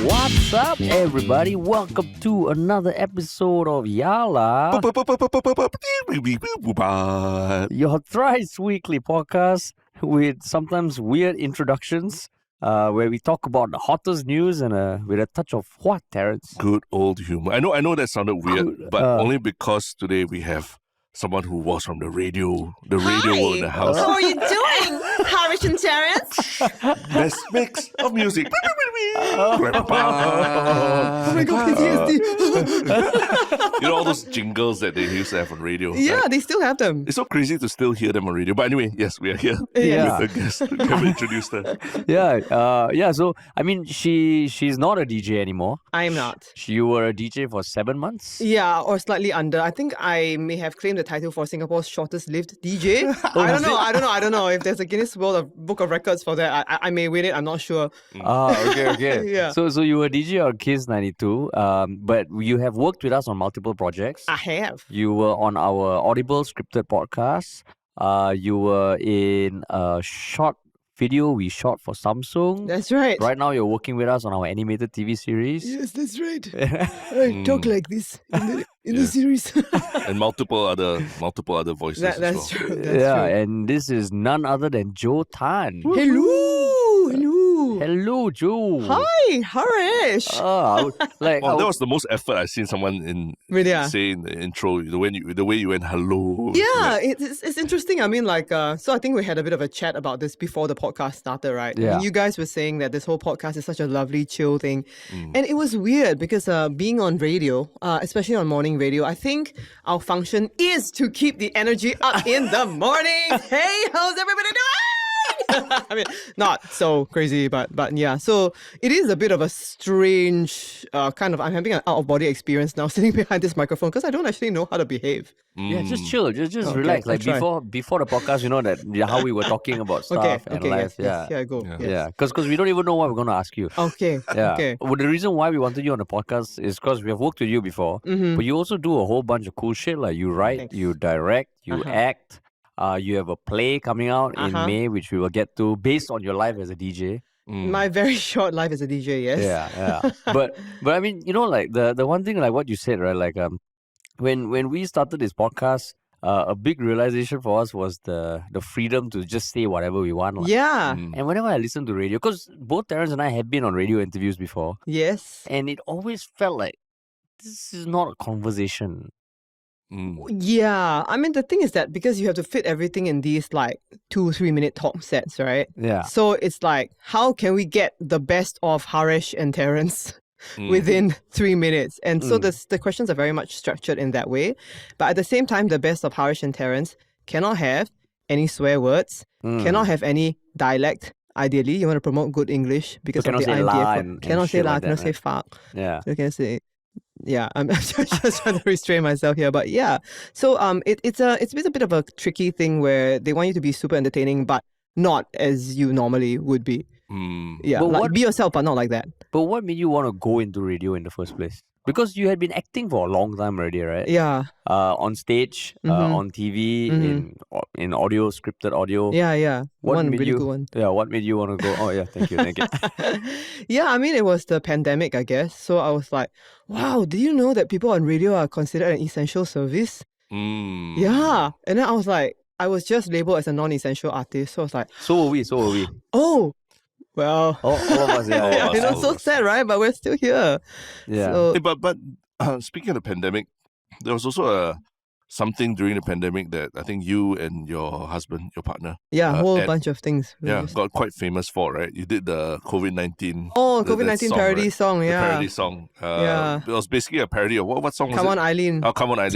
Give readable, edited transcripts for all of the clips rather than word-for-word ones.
What's up, everybody? Welcome to another episode of Yala, your thrice weekly podcast with sometimes weird introductions, where we talk about the hottest news and with a touch of what, Terrence? Good old humor. I know that sounded weird, but only because today we have someone who was from the radio world in the house. How are you doing, Harish and Terrence? Best mix of music. Oh my god, PTSD. You know all those jingles that they used to have on radio? Yeah, right? they still have them. It's so crazy to still hear them on radio. But anyway, yes, we are here Yeah. with a guest. We have introduced her. Yeah. So I mean, she's not a DJ anymore. I am not. You were a DJ for 7 months. Yeah, or slightly under. I think I may have claimed the title for Singapore's shortest lived DJ. I don't know if there's a Guinness Book of Records for that. I may win it. I'm not sure. Okay. Yeah. So you were a DJ on Kiss 92, but you have worked with us on multiple projects. I have. You were on our Audible scripted podcast. You were in a short video we shot for Samsung. That's right. Right now, you're working with us on our animated TV series. Yes, that's right. I talk like this in the series. And multiple other voices as well. That's true. And this is none other than Joe Tan. Hello, Joe. Hi, Harish. That was the most effort I've seen someone Really? say in the intro. The way you went hello. Yeah, it's interesting. I mean, so I think we had a bit of a chat about this before the podcast started, right? Yeah. I mean, you guys were saying that this whole podcast is such a lovely, chill thing. And it was weird because being on radio, especially on morning radio, I think our function is to keep the energy up in the morning. Hey, how's everybody doing? I mean, not so crazy, but yeah. So it is a bit of a strange kind of, I'm having an out-of-body experience now sitting behind this microphone because I don't actually know how to behave. Yeah, just chill, just Okay, relax. I'll Like try. before the podcast, you know that how we were talking about stuff and life. Yes, here I go. Yeah. Yes. Yeah, because we don't even know what we're going to ask you. Okay, Yeah. okay. Well, the reason why we wanted you on the podcast is because we have worked with you before, but you also do a whole bunch of cool shit. Like you write, Thanks. you direct, you act. You have a play coming out in May, which we will get to, based on your life as a DJ. My very short life as a DJ, yes. Yeah. but I mean, you know, like the one thing, like what you said, right? Like when we started this podcast, a big realization for us was the freedom to just say whatever we want. Like. Yeah. And whenever I listen to radio, because both Terrence and I have been on radio interviews before, Yes. and it always felt like this is not a conversation. Yeah. I mean, the thing is that because you have to fit everything in these 2-3 minute talk sets, right? Yeah. So it's like, how can we get the best of Harish and Terrence within 3 minutes? And so the questions are very much structured in that way. But at the same time, the best of Harish and Terrence cannot have any swear words, cannot have any dialect. Ideally, you want to promote good English because So of the cannot say la IMDA. and Cannot say shit la, like that, cannot say right? fuck. Yeah. You can say, yeah, I'm just trying to restrain myself here, but yeah. So it's a bit of a tricky thing where they want you to be super entertaining, but not as you normally would be. Yeah, But be yourself, but not like that. But what made you want to go into radio in the first place? Because you had been acting for a long time already, right? Yeah, On stage, on TV, in audio, scripted audio. yeah. What One made really you? good one. Yeah, what made you want to go? Oh yeah, thank you. Yeah, I mean, it was the pandemic, I guess. So I was like, wow, did you know that people on radio are considered an essential service? Yeah. And then I was like, I was just labeled as a non-essential artist. So I was like, So were we. oh, well. All of us, yeah. Yeah, you know, so sad, right? But we're still here. Yeah. So, Hey, but speaking of the pandemic, there was also something during the pandemic that I think you and your husband, your partner, yeah, a whole Ed, bunch of things. We just- got quite famous for, right? You did the COVID-19. Oh, that COVID-19 song, parody right? song, The yeah. parody song. Yeah. It was basically a parody of what song was Come it? on, Eileen. Oh, Come On, Eileen.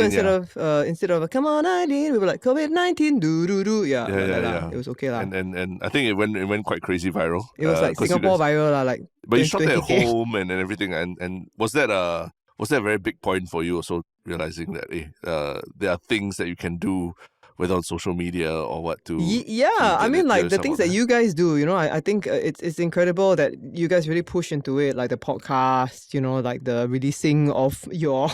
So instead of Come on, Eileen, we were like COVID-19, do. Yeah, Yeah, like that lah. yeah. It was okay lah. And I think it went quite crazy viral. It was like considering- Singapore viral lah, like. But you shot it at 20K. home and everything. And was that a very big point for you also realizing that there are things that you can do whether on social media or what to. Yeah, to I get mean, like the yourself things out that there. you guys do, I think it's incredible that you guys really push into it, like the podcast, like the releasing of your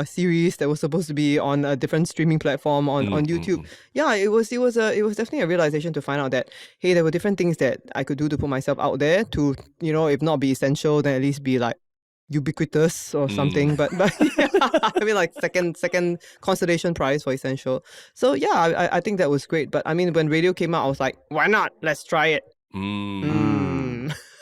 series that was supposed to be on a different streaming platform on YouTube. Yeah, it was definitely a realization to find out that hey, there were different things that I could do to put myself out there to if not be essential, then at least be like ubiquitous or something, but yeah, I mean like second consolation prize for essential. So yeah, I think that was great. But I mean, when radio came out, I was like, why not? Let's try it.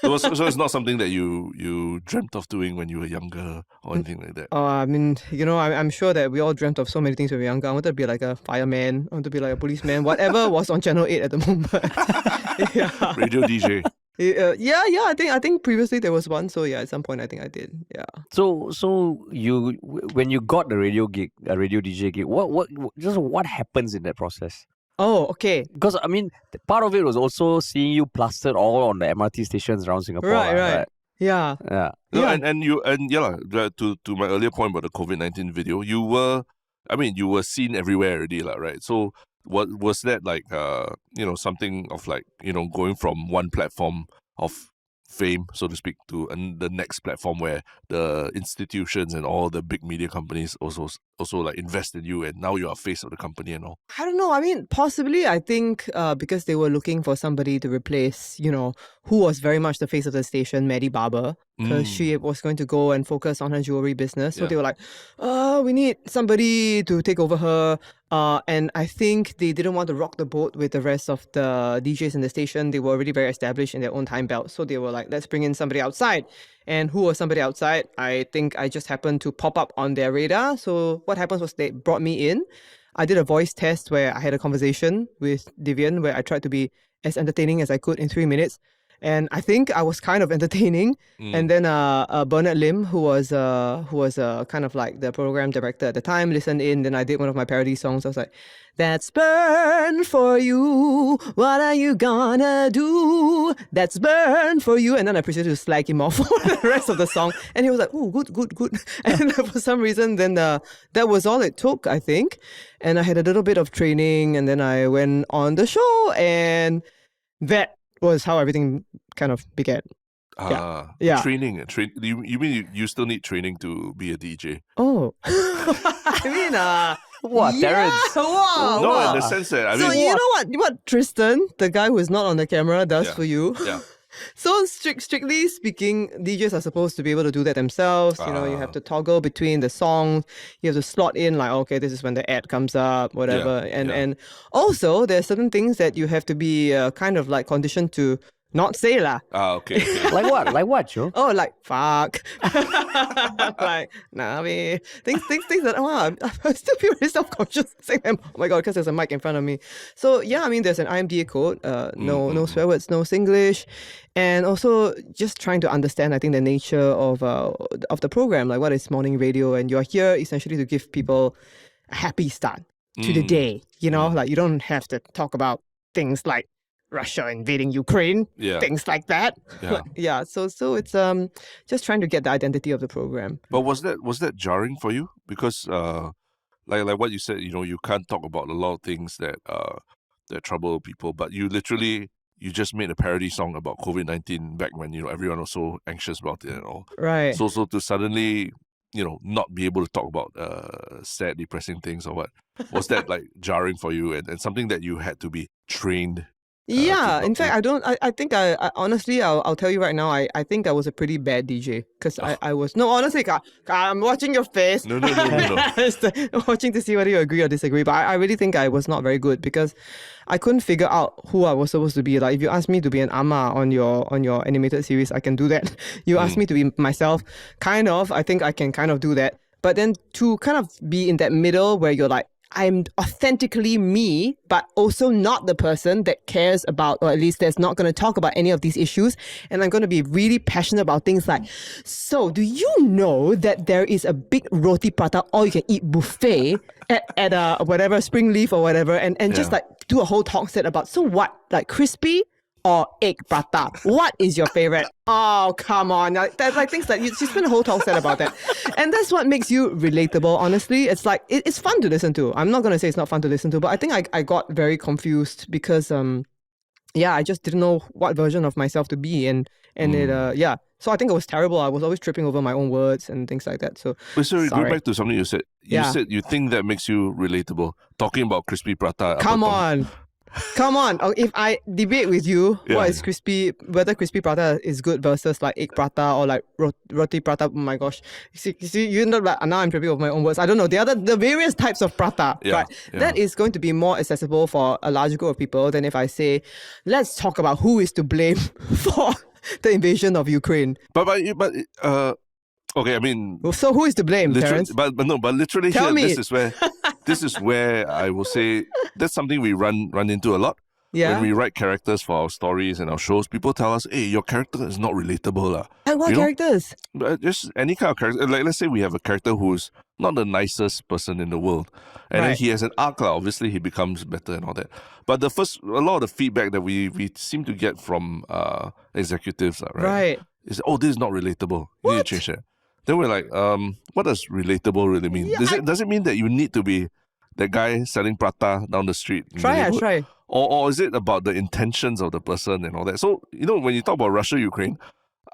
So it's not something that you dreamt of doing when you were younger or anything like that. I mean, I'm sure that we all dreamt of so many things when we were younger. I wanted to be like a fireman. I wanted to be like a policeman. Whatever was on Channel 8 at the moment. Yeah. Radio DJ. Yeah. I think previously there was one. So yeah, at some point I think I did. Yeah. So you when you got the radio gig, a radio DJ gig, what happens in that process? Oh, okay. Because I mean, part of it was also seeing you plastered all on the MRT stations around Singapore. Right. Yeah. Yeah. No, to my earlier point about the COVID-19 video, you were seen everywhere already, right? So what was that like? Something of like going from one platform of fame, so to speak, to the next platform where the institutions and all the big media companies also like invest in you, and now you are face of the company and all. I don't know. I mean, possibly, I think because they were looking for somebody to replace, who was very much the face of the station, Maddie Barber, because she was going to go and focus on her jewelry business. So they were like, we need somebody to take over her. And I think they didn't want to rock the boat with the rest of the DJs in the station. They were already very established in their own time belt. So they were like, let's bring in somebody outside. And who was somebody outside? I think I just happened to pop up on their radar. So what happened was they brought me in. I did a voice test where I had a conversation with Divina where I tried to be as entertaining as I could in 3 minutes. And I think I was kind of entertaining. And then Bernard Lim, who was kind of like the program director at the time, listened in. Then I did one of my parody songs. I was like, "That's burn for you. What are you gonna do? That's burn for you." And then I proceeded to slag him off for the rest of the song. And he was like, "Oh, good." And for some reason, then that was all it took, I think. And I had a little bit of training, and then I went on the show, and that was how everything kind of began. Yeah. Training. You mean you still need training to be a DJ? Oh. I mean, What, Terrence? Wow. No, in the sense that So you know what Tristen, the guy who is not on the camera, does for you? Yeah. So strictly speaking, DJs are supposed to be able to do that themselves. You have to toggle between the songs. You have to slot in like, okay, this is when the ad comes up, whatever. And also there are certain things that you have to be kind of like conditioned to not say lah. Okay. Like what? Like what, Joe? Oh, like fuck. Like nah, me. Things that I still feel very self-conscious saying them. Oh my god, because there's a mic in front of me. So yeah, I mean there's an IMDA code. No swear words, no Singlish, and also just trying to understand, I think, the nature of the program, like what is morning radio, and you're here essentially to give people a happy start to the day. Like you don't have to talk about things like Russia invading Ukraine, things like that. Yeah. So it's just trying to get the identity of the program. But was that jarring for you? Because like what you said, you can't talk about a lot of things that trouble people, but you just made a parody song about COVID-19 back when everyone was so anxious about it and all. Right. So to suddenly not be able to talk about sad, depressing things or what, was that like jarring for you and something that you had to be trained? Yeah, in fact, I think I honestly, I'll tell you right now, I think I was a pretty bad DJ because I was, no, honestly, I'm watching your face. No. Watching to see whether you agree or disagree, but I really think I was not very good because I couldn't figure out who I was supposed to be. Like if you ask me to be an ama on your animated series, I can do that. You ask me to be myself, kind of, I think I can kind of do that. But then to kind of be in that middle where you're like, I'm authentically me, but also not the person that cares about, or at least that's not going to talk about any of these issues. And I'm going to be really passionate about things like, so do you know that there is a big roti prata all-you-can-eat buffet at a whatever, Springleaf or whatever, and just like do a whole talk set about, so what, like crispy or egg prata? What is your favorite? Oh, come on. That's like things that you spend a whole talk set about that. And that's what makes you relatable, honestly. It's like, it's fun to listen to. I'm not going to say it's not fun to listen to, but I think I got very confused because, I just didn't know what version of myself to be. And it, so I think it was terrible. I was always tripping over my own words and things like that. So, Wait, sorry, go sorry. back to something you said. You said you think that makes you relatable. Talking about crispy prata. Come on. Come on. Oh, if I debate with you whether crispy prata is good versus like egg prata or like roti prata, oh my gosh. You see, you know, like, now I'm tripping over my own words. I don't know. The various types of prata, right? Yeah. That is going to be more accessible for a larger group of people than if I say, let's talk about who is to blame for the invasion of Ukraine. But okay, I mean, so who is to blame, Terence? But literally Tell here, me. this is where I will say that's something we run into a lot. Yeah. When we write characters for our stories and our shows, people tell us, hey, your character is not relatable. And what characters? Just any kind of character. Like, let's say we have a character who's not the nicest person in the world. And then he has an arc. Obviously, he becomes better and all that. But a lot of the feedback that we seem to get from executives, right? Is, this is not relatable. You need to change that. Then we're like, what does relatable really mean? Yeah, does it mean that you need to be that guy selling prata down the street? Try. Or is it about the intentions of the person and all that? So, when you talk about Russia, Ukraine,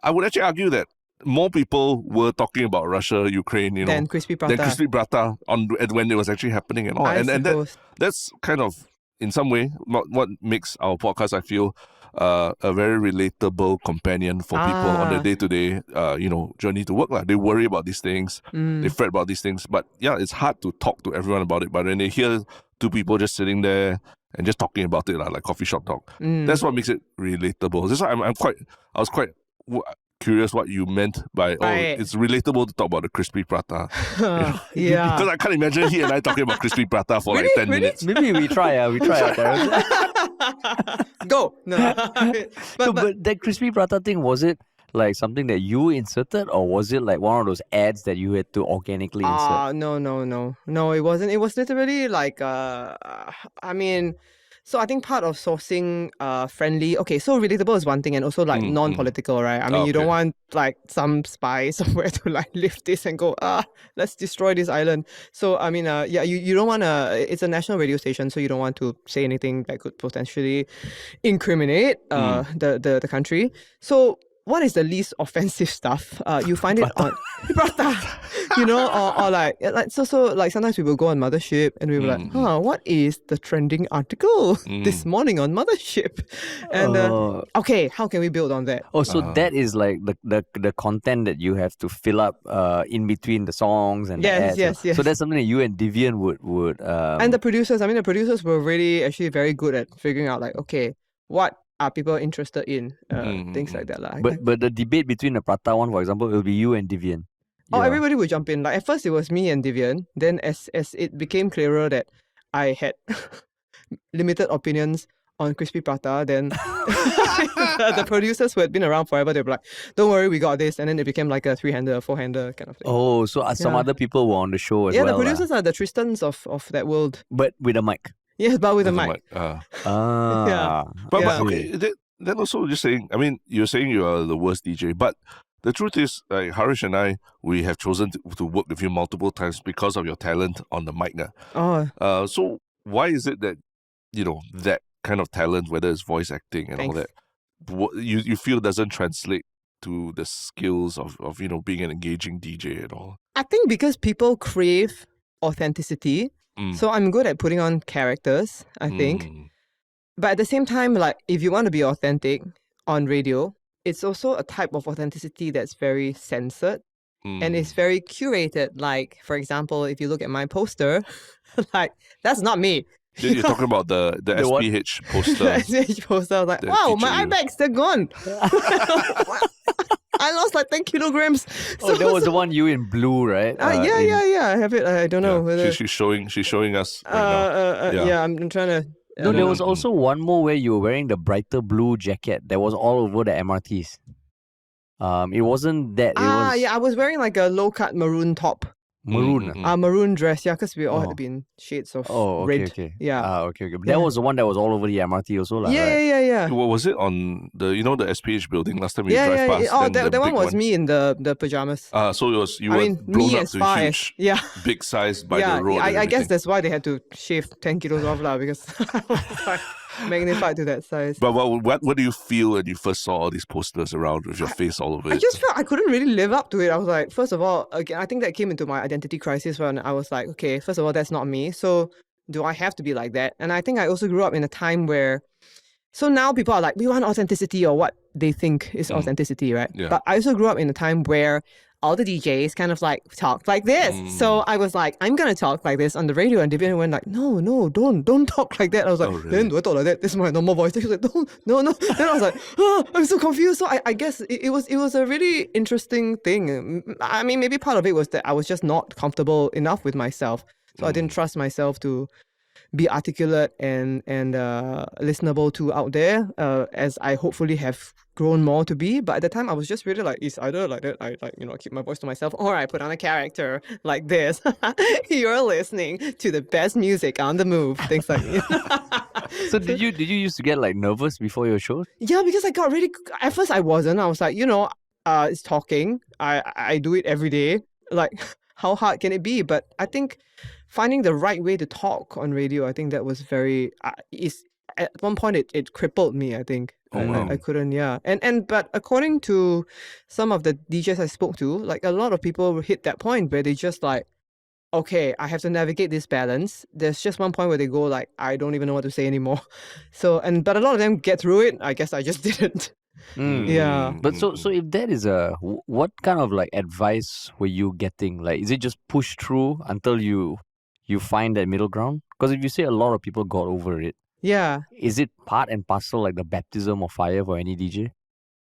I would actually argue that more people were talking about Russia, Ukraine, than crispy prata when it was actually happening and all. And that's kind of, in some way, what makes our podcast, I feel, a very relatable companion for people on their day-to-day, journey to work. They worry about these things, they fret about these things. But yeah, it's hard to talk to everyone about it. But when they hear two people just sitting there and just talking about it, like coffee shop talk, that's what makes it relatable. That's why I was quite curious what you meant by it's relatable to talk about the crispy prata. Yeah, because I can't imagine he and I talking about crispy prata for like 10 minutes. Maybe we try out there. Go. No. but that crispy prata thing, was it like something that you inserted, or was it like one of those ads that you had to organically insert? No, it wasn't. It was literally like so I think part of sourcing friendly, so relatable is one thing, and also like non-political, right? I mean, you don't want like some spy somewhere to like lift this and go, let's destroy this island. So I mean, you don't want to, it's a national radio station, so you don't want to say anything that could potentially incriminate the country. So what is the least offensive stuff? You find it on Prata, or like so like sometimes we will go on Mothership and we will like, what is the trending article this morning on Mothership? And how can we build on that? So that is like the content that you have to fill up in between the songs and the ads. Yes. So that's something that you and Divian would and the producers were really actually very good at figuring out like, okay, what are people interested in, things like that. But the debate between the Prata one, for example, will be you and Divian. Everybody would jump in. Like at first it was me and Divian. Then as it became clearer that I had limited opinions on crispy prata, then the producers who had been around forever, they were like, don't worry, we got this. And then it became like a 3-hander, 4-hander kind of thing. Oh, so some other people were on the show as well. Yeah, the producers are the Tristens of that world. But with a mic. Yes, but with a mic. Yeah. But okay, then also just saying, I mean, you're saying you are the worst DJ, but the truth is, like Harish and I, we have chosen to work with you multiple times because of your talent on the mic. So why is it that, that kind of talent, whether it's voice acting and all that, you feel doesn't translate to the skills of being an engaging DJ at all? I think because people crave authenticity. So I'm good at putting on characters, I think. But at the same time, like if you want to be authentic on radio, it's also a type of authenticity that's very censored and it's very curated. Like, for example, if you look at my poster, like that's not me. You're talking about the SPH poster. The SPH poster. I was like, wow, my eye bags, they're gone. I lost like 10 kilograms. So that was the one you in blue, right? Yeah. I have it. I don't know whether she's showing us right now. Yeah, I'm trying to. No, there was also one more where you were wearing the brighter blue jacket that was all over the MRTs. It wasn't that. I was wearing like a low cut maroon top. Maroon. Maroon dress, yeah, because we all had to Oh. be in shades of Oh, red. okay. Yeah. Okay. But Yeah. that was the one that was all over the MRT also, lah, Yeah, right? yeah. What was it on the the SPH building last time we Yeah, drive yeah. past? Oh, then the that one big was me in the pajamas. So you I were mean, blown me up as to far as huge, yeah. big size by Yeah, the road. and I guess everything. that's why they had to shave 10 kilos off lah, because I was like magnified to that size. But what do you feel when you first saw all these posters around with your face all over I it? just felt I couldn't really live up to it. I was like, first of all, again, I think that came into my identity crisis when I was like, okay, first of all, that's not me. So do I have to be like that? And I think I also grew up in a time where, so now people are like, we want authenticity or what they think is authenticity, right? Yeah. But I also grew up in a time where all the DJs kind of like talked like this. So I was like, I'm gonna talk like this on the radio, and Divina went like, no, don't talk like that. I was like, really? then do I talk like that? This is my normal voice. She was like, no. Then I was like, I'm so confused. So I guess it was a really interesting thing. I mean, maybe part of it was that I was just not comfortable enough with myself, so I didn't trust myself to be articulate and listenable to out there, as I hopefully have grown more to be. But at the time, I was just really like, it's either like that, I keep my voice to myself, or I put on a character like this. You're listening to the best music on the move, things like that. So did you used to get like nervous before your shows? Yeah, because I got really. At first, I wasn't. I was like, it's talking. I do it every day. Like, how hard can it be? But I think finding the right way to talk on radio, I think that was very. At one point it crippled me. I think. I couldn't. Yeah. But according to some of the DJs I spoke to, like a lot of people hit that point where they just like, okay, I have to navigate this balance. There's just one point where they go like, I don't even know what to say anymore. So but a lot of them get through it. I guess I just didn't. Yeah. But so if that is what kind of like advice were you getting? Like, is it just push through until you find that middle ground? Because if you say a lot of people got over it, Yeah. is it part and parcel like the baptism of fire for any DJ?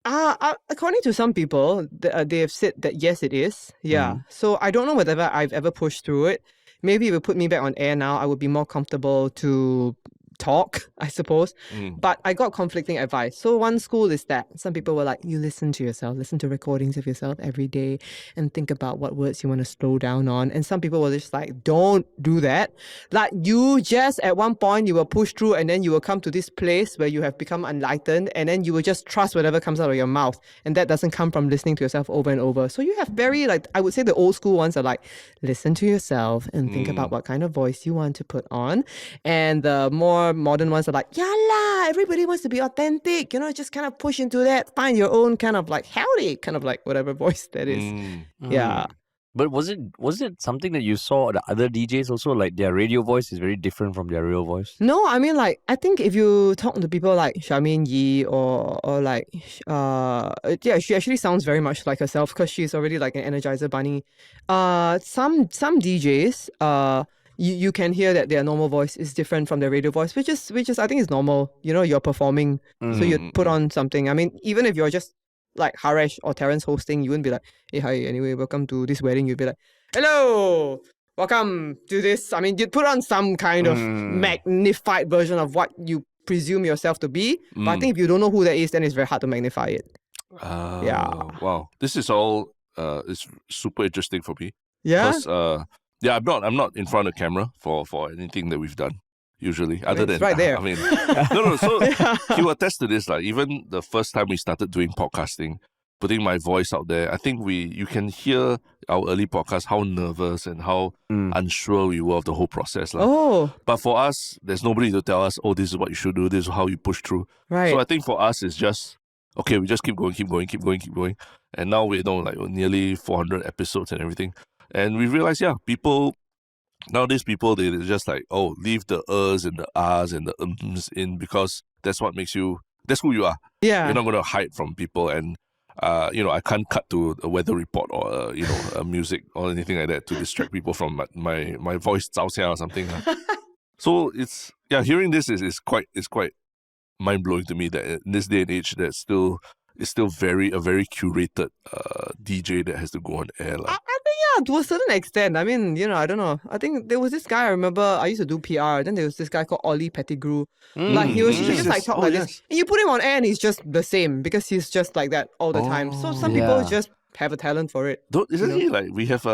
According to some people, they have said that yes, it is. Yeah. So I don't know whether I've ever pushed through it. Maybe if you put me back on air now, I would be more comfortable to talk, I suppose. But I got conflicting advice. So one school is that some people were like, you listen to yourself, listen to recordings of yourself every day and think about what words you want to slow down on. And some people were just like, don't do that. Like, you just at one point you will push through, and then you will come to this place where you have become enlightened, and then you will just trust whatever comes out of your mouth. And that doesn't come from listening to yourself over and over. So you have very, like, I would say the old school ones are like, listen to yourself and think about what kind of voice you want to put on. And the more modern ones are like, yalla, everybody wants to be authentic, just kind of push into that, find your own kind of like howdy, kind of like whatever voice that is. Yeah. But was it something that you saw the other DJs also, like their radio voice is very different from their real voice? No, I mean, like, I think if you talk to people like Charmaine Yi or like she actually sounds very much like herself because she's already like an Energizer bunny. Some DJs you can hear that their normal voice is different from their radio voice, which is I think is normal. You're performing, so you put on something. I mean, even if you're just like Haresh or Terence hosting, you wouldn't be like, hey, hi, anyway, welcome to this wedding. You'd be like, hello, welcome to this. I mean, you'd put on some kind of magnified version of what you presume yourself to be. But I think if you don't know who that is, then it's very hard to magnify it. Yeah. Wow. This is all is super interesting for me. Yeah. Because I'm not in front of camera for anything that we've done usually. Other It's than right there. I mean, no. So you attest to this. Like, even the first time we started doing podcasting, putting my voice out there, I think you can hear our early podcast how nervous and how unsure we were of the whole process. Oh, But for us, there's nobody to tell us, oh, this is what you should do. This is how you push through. right. So I think for us, it's just, okay, we just keep going. And now we know like nearly 400 episodes and everything. And we realize, nowadays people, they just like, oh, leave the ers and the ahs and the ums in because that's who you are. Yeah. You're not going to hide from people. And, I can't cut to a weather report or, a music or anything like that to distract people from my voice, 早下 or something. So it's, hearing this is quite mind-blowing to me that in this day and age, it's still a very curated DJ that has to go on air. I think, to a certain extent. I mean, I don't know. I think there was this guy, I remember, I used to do PR. Then there was this guy called Ollie Pettigrew. Like, he just like talk like this. And you put him on air and he's just the same because he's just like that all the time. So some people just have a talent for it. Isn't he like, we have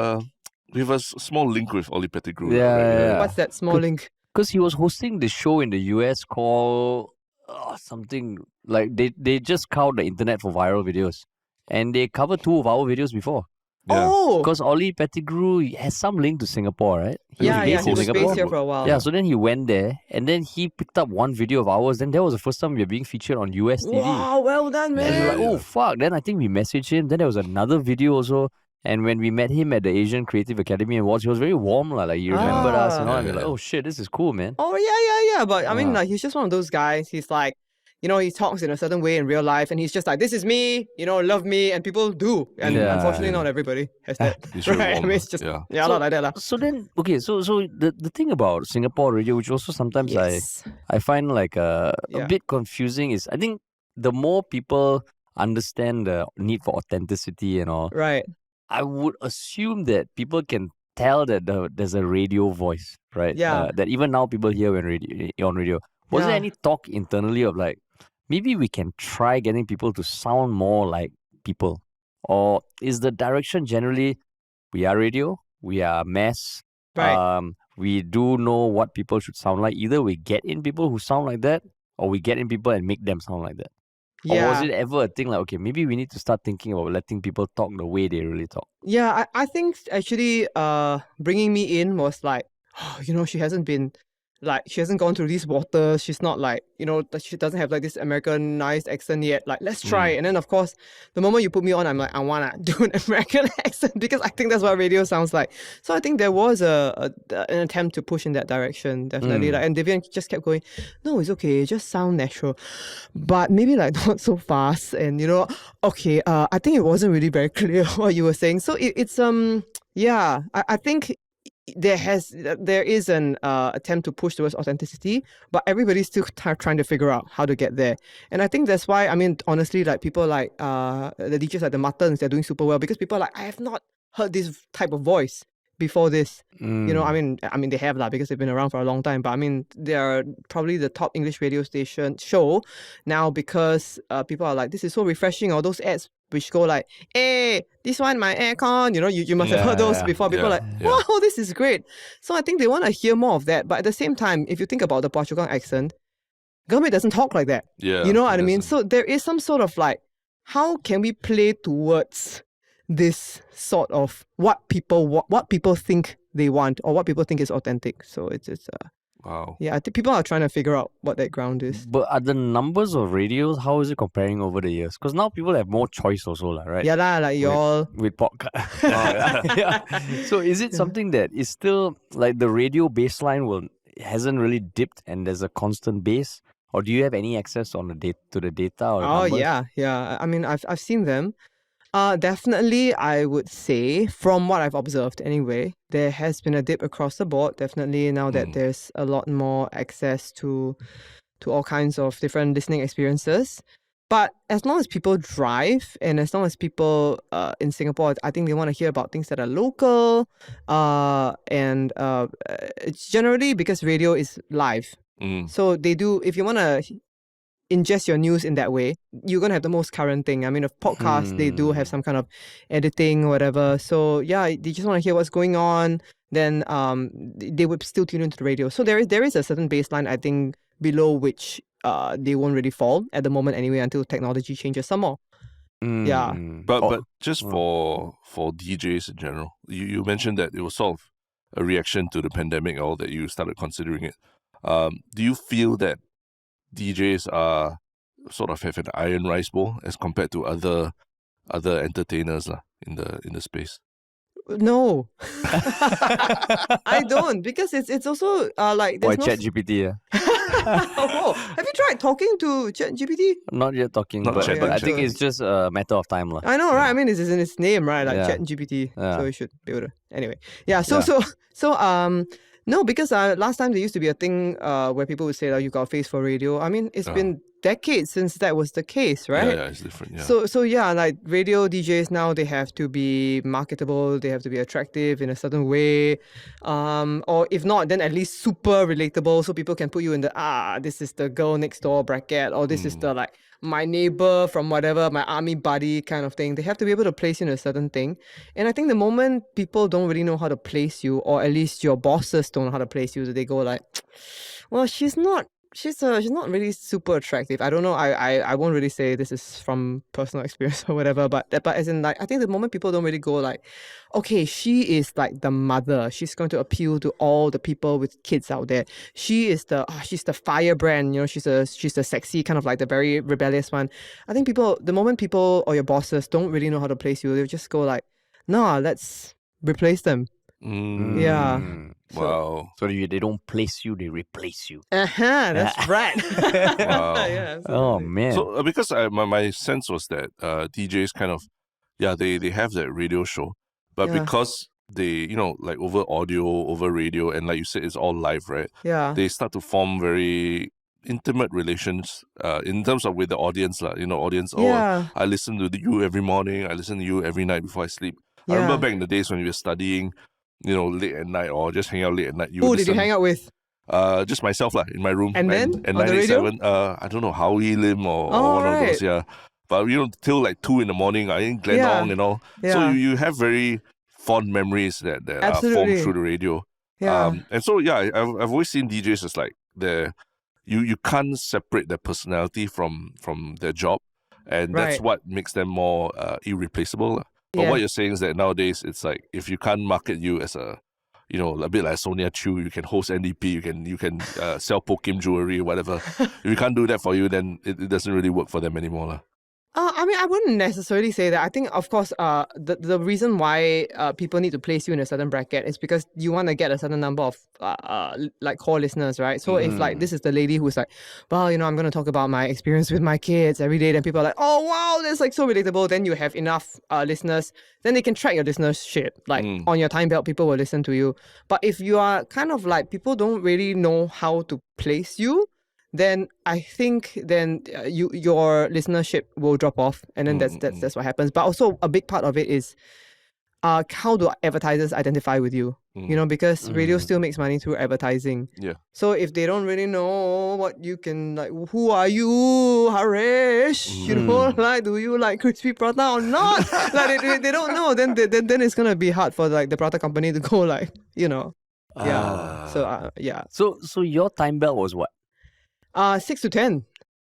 We have a small link with Oli Pettigrew. Yeah, right? yeah. What's that small link? Because he was hosting the show in the US called something like they just scout the internet for viral videos, and they covered 2 of our videos before. Yeah. Oh, Because Oli Pettigrew has some link to Singapore, right? He yeah, was based he in was Singapore. based here for a while. Yeah, so then he went there, and then he picked up one video of ours. Then that was the first time we were being featured on US TV. Wow, well done, man. And we were like, Yeah. oh fuck. Then I think we messaged him. Then there was another video also. And when we met him at the Asian Creative Academy Awards, he was very warm, like he remembered us and all. Yeah, And we're like, yeah. oh shit, this is cool, man. Oh, yeah. But I mean, Yeah. like, he's just one of those guys. He's like, you know, he talks in a certain way in real life, and he's just like, this is me, you know, love me, and people do. And Yeah. unfortunately, not everybody has that. He's very Right? I warm, mean, it's just, yeah. not like that. lah. So then, okay, so the thing about Singapore radio, which also sometimes Yes. I find like a Yeah. bit confusing, is I think the more people understand the need for authenticity and all, Right. I would assume that people can tell that there's a radio voice, right? Yeah. That even now people hear when on radio. Was there Yeah. any talk internally of like, maybe we can try getting people to sound more like people? Or is the direction generally, we are radio, we are mass, Right. we do know what people should sound like. Either we get in people who sound like that, or we get in people and make them sound like that. Yeah. Or was it ever a thing like, okay, maybe we need to start thinking about letting people talk the way they really talk? Yeah, I think actually bringing me in was like, you know, she hasn't gone through these waters. She's not like, you know, she doesn't have like this Americanized accent yet. Like, let's try. And then, of course, the moment you put me on, I'm like, I want to do an American accent because I think that's what radio sounds like. So I think there was an attempt to push in that direction, definitely. Like, and Divina just kept going, no, it's okay. Just sound natural. But maybe like not so fast. And, you know, okay, I think it wasn't really very clear what you were saying. So it's, yeah, I think there is an attempt to push towards authenticity, but everybody's still trying to figure out how to get there. And I think that's why, I mean, honestly, like people like the DJs like the Muttons, they're doing super well because people are like, I have not heard this type of voice before this. You know, I mean they have lah because they've been around for a long time, but I mean they're probably the top English radio station show now because people are like, this is so refreshing. Or those ads which go like, hey, this one my aircon, you know, you must have heard those before. People are like, wow, this is great. So I think they want to hear more of that. But at the same time, if you think about the Phua Chu Kang accent, Gurmit doesn't talk like that. Yeah, you know what I mean? doesn't. So there is some sort of like, how can we play towards this sort of what people think they want or what people think is authentic. So it's Wow. yeah, I think people are trying to figure out what that ground is. But are the numbers of radios, how is it comparing over the years? Because now people have more choice also, right? Yeah lah, like y'all. With podcast. Yeah. So is it something that is still like the radio baseline hasn't really dipped and there's a constant base? Or do you have any access on to the data or the Oh numbers? yeah. I mean I've seen them. Definitely, I would say, from what I've observed anyway, there has been a dip across the board. Definitely, now that there's a lot more access to all kinds of different listening experiences. But as long as people drive and as long as people in Singapore, I think they want to hear about things that are local. And it's generally because radio is live. So they do, if you want to ingest your news in that way, you're going to have the most current thing. I mean, of podcasts, they do have some kind of editing or whatever. So yeah, they just want to hear what's going on. Then they would still tune into the radio. So there is a certain baseline, I think, below which they won't really fall at the moment anyway until technology changes some more. Yeah. But just for DJs in general, you mentioned that it was sort of a reaction to the pandemic, or that you started considering it. Do you feel that DJs are sort of have an iron rice bowl as compared to other entertainers in the space? No, I don't, because it's also like Why there's no. ChatGPT? Yeah. Oh, have you tried talking to ChatGPT? Not yet talking, Not but, yet, but I not think yet. it's just a matter of time. I know, right? I mean, it's in its name, right? Like Yeah. ChatGPT. Yeah. So you should be able to. Anyway, yeah. So no, because last time there used to be a thing where people would say, "Oh, you got a face for radio." I mean, it's been decades since that was the case, right? Yeah, it's different. Yeah. So yeah, like radio DJs now, they have to be marketable, they have to be attractive in a certain way, or if not, then at least super relatable, so people can put you in the this is the girl next door bracket, or this is the like my neighbor from whatever, my army buddy kind of thing. They have to be able to place you in a certain thing. And I think the moment people don't really know how to place you, or at least your bosses don't know how to place you, they go like, well, she's not not really super attractive. I don't know. I won't really say this is from personal experience or whatever, but as in like I think the moment people don't really go like, okay, she is like the mother. She's going to appeal to all the people with kids out there. She is she's the firebrand, you know, she's the sexy kind of like the very rebellious one. I think the moment people or your bosses don't really know how to place you, they'll just go like, nah, let's replace them. Yeah. Wow. So they don't place you, they replace you. That's right. Wow. Yeah, Oh, absolutely. man. So because my sense was that DJs kind of, they have that radio show, but Yeah. because they, like over audio, over radio, and like you said, it's all live, right? Yeah. They start to form very intimate relations in terms of with the audience, audience. Yeah. I listen to you every morning. I listen to you every night before I sleep. I remember back in the days when we were studying, late at night or just hang out late at night. Who did you hang out with? Just myself in my room. And then and on the radio? 987, I don't know, Howie Lim or one of those, yeah. But till like 2 in the morning, I in Glen Ong and all. Yeah. So you have very fond memories that are Absolutely. formed through the radio. Yeah. And so I've always seen DJs as like you can't separate their personality from their job, and that's Right. what makes them more irreplaceable. But Yeah. what you're saying is that nowadays it's like if you can't market you as a bit like Sonia Chu, you can host NDP, you can sell Pokim jewelry or whatever. If you can't do that for you, then it doesn't really work for them anymore, lah. I mean, I wouldn't necessarily say that. I think, of course, the reason why people need to place you in a certain bracket is because you want to get a certain number of like core listeners, right? So if like this is the lady who's like, well, I'm going to talk about my experience with my kids every day, then people are like, oh wow, that's like so relatable. Then you have enough listeners, then they can track your listenership. Like on your time belt, people will listen to you. But if you are kind of like people don't really know how to place you, then I think your listenership will drop off, and then that's what happens. But also a big part of it is how do advertisers identify with you? Because radio still makes money through advertising. Yeah. So if they don't really know what you can like, who are you, Harish? Like, do you like crispy prata or not? Like they don't know. Then it's gonna be hard for like the prata company to go like, Yeah. So yeah. So your time belt was what? 6 to 10.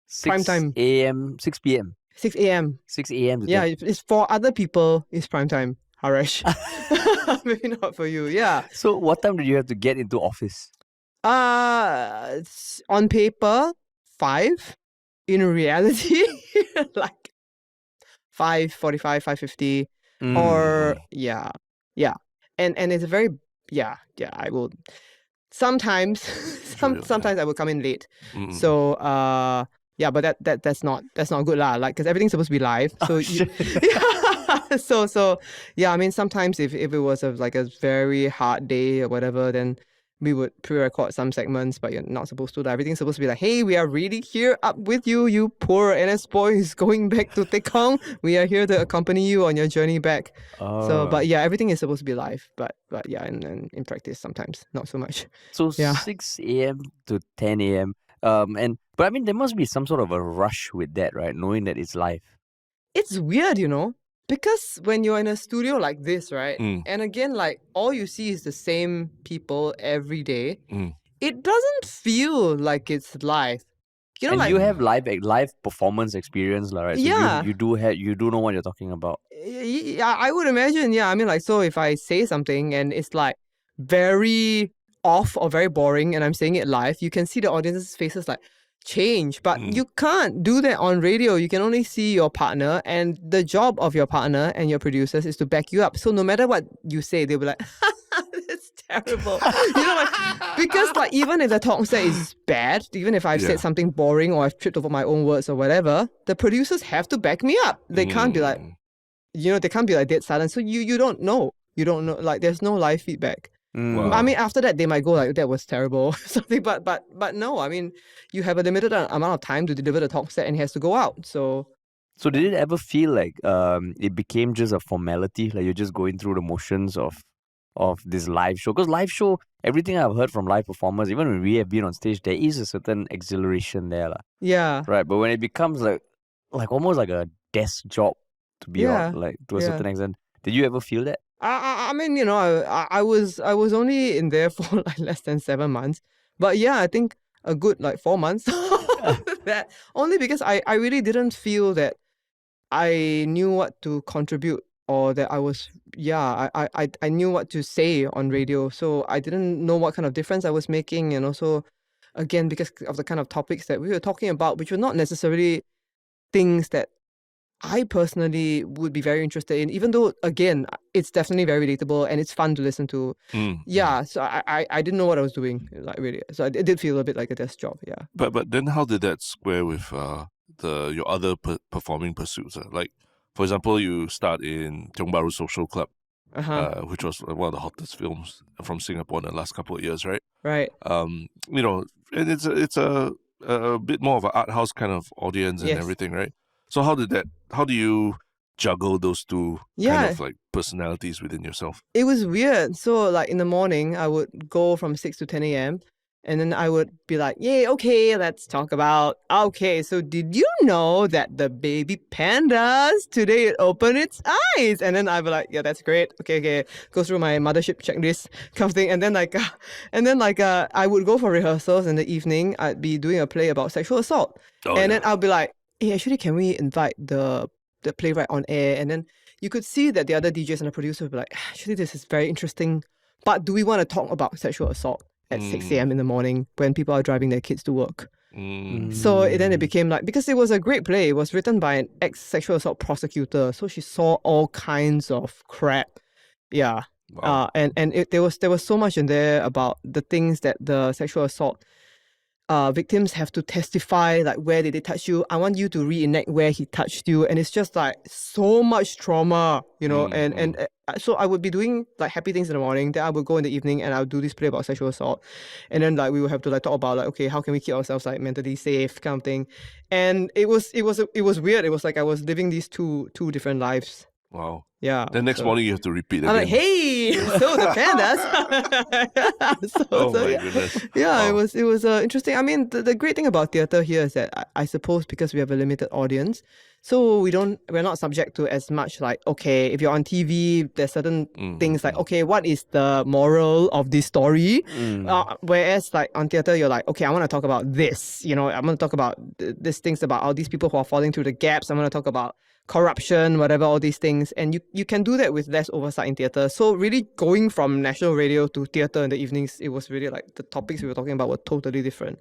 6 Prime time. a.m., 6 p.m. 6 a.m. 6 a.m. to Yeah, 10. it's for other people, it's prime time, Harish. Maybe not for you, yeah. So what time did you have to get into office? It's on paper, 5. In reality, like 5:45, 5:50. Or, yeah. And it's a very, I will... Sometimes I will come in late. So but that's not good lah. Like because everything's supposed to be live. So so I mean sometimes if it was a very hard day or whatever, then we would pre-record some segments, but you're not supposed to. Everything's supposed to be like, hey, we are really here up with you, you poor NS boys going back to Tekong. We are here to accompany you on your journey back. So, but yeah, everything is supposed to be live. But yeah, and in practice sometimes not so much. So Yeah. 6 a.m. to 10 a.m. But I mean, there must be some sort of a rush with that, right? Knowing that it's live. It's weird, because when you're in a studio like this, right? And again, like all you see is the same people every day. It doesn't feel like it's live. And like you have live performance experience, right? So Yeah. you do know what you're talking about. Yeah, I would imagine. Yeah, I mean, like, so if I say something and it's like very off or very boring, and I'm saying it live, you can see the audience's faces like change. But you can't do that on radio. You can only see your partner, and the job of your partner and your producers is to back you up. So no matter what you say, they'll be like, "That's terrible," because like even if the talk set is bad, even if I've said something boring or I've tripped over my own words or whatever, the producers have to back me up. They can't be like, they can't be like dead silent. So you don't know. You don't know. Like there's no live feedback. Wow. I mean, after that, they might go like, that was terrible, something. But no, I mean, you have a limited amount of time to deliver the talk set and it has to go out. So did it ever feel like it became just a formality? Like you're just going through the motions of this live show? Because live show, everything I've heard from live performers, even when we have been on stage, there is a certain exhilaration there. yeah. Right, but when it becomes like like almost like a desk job to be on, Yeah, like to a yeah. certain extent. Did you ever feel that? I mean, I was only in there for like less than 7 months, but yeah, I think a good like 4 months. That only because I really didn't feel that I knew what to contribute or that I was I knew what to say on radio, so I didn't know what kind of difference I was making, and also again because of the kind of topics that we were talking about, which were not necessarily things that I personally would be very interested in, even though again it's definitely very relatable and it's fun to listen to. Yeah, so I didn't know what I was doing, like really. So it did feel a bit like a desk job. Yeah. But then how did that square with your other performing pursuits? Like, for example, you start in Tiong Bahru Social Club, which was one of the hottest films from Singapore in the last couple of years, right? Right. You know, and it's a bit more of an art house kind of audience and Yes. everything, right? So how do you juggle those two kind Yeah. of like personalities within yourself? It was weird. So like in the morning, I would go from 6 to 10 a.m. and then I would be like, yay, okay, let's talk about, okay, so did you know that the baby pandas, today it opened its eyes? And then I'd be like, yeah, that's great. Okay. Go through my mothership checklist kind of thing. And then I would go for rehearsals in the evening. I'd be doing a play about sexual assault. Then I'll be like, hey, actually, can we invite the playwright on air? And then you could see that the other DJs and the producer would be like, actually, this is very interesting, but do we want to talk about sexual assault at 6 a.m. in the morning when people are driving their kids to work? So then it became like, because it was a great play, it was written by an ex-sexual assault prosecutor, so she saw all kinds of crap. Yeah. Wow. There was so much in there about the things that the sexual assault victims have to testify, like where did they touch you? I want you to reenact where he touched you, and it's just like so much trauma, so I would be doing like happy things in the morning, then I would go in the evening and I would do this play about sexual assault, and then like we would have to like talk about like, okay, how can we keep ourselves like mentally safe kind of thing, and it was weird. It was like I was living these two different lives. Wow. Yeah. The next morning you have to repeat again. I'm like, hey, so the pandas. Oh my goodness. Yeah, Wow. it was interesting. I mean, the great thing about theatre here is that I suppose because we have a limited audience, so we're not subject to as much like, okay, if you're on TV, there's certain things like, okay, what is the moral of this story? Whereas like on theatre, you're like, okay, I want to talk about this. I'm going to talk about these things about all these people who are falling through the gaps. I'm going to talk about corruption, whatever, all these things. And you can do that with less oversight in theatre. So really going from national radio to theatre in the evenings, it was really like the topics we were talking about were totally different.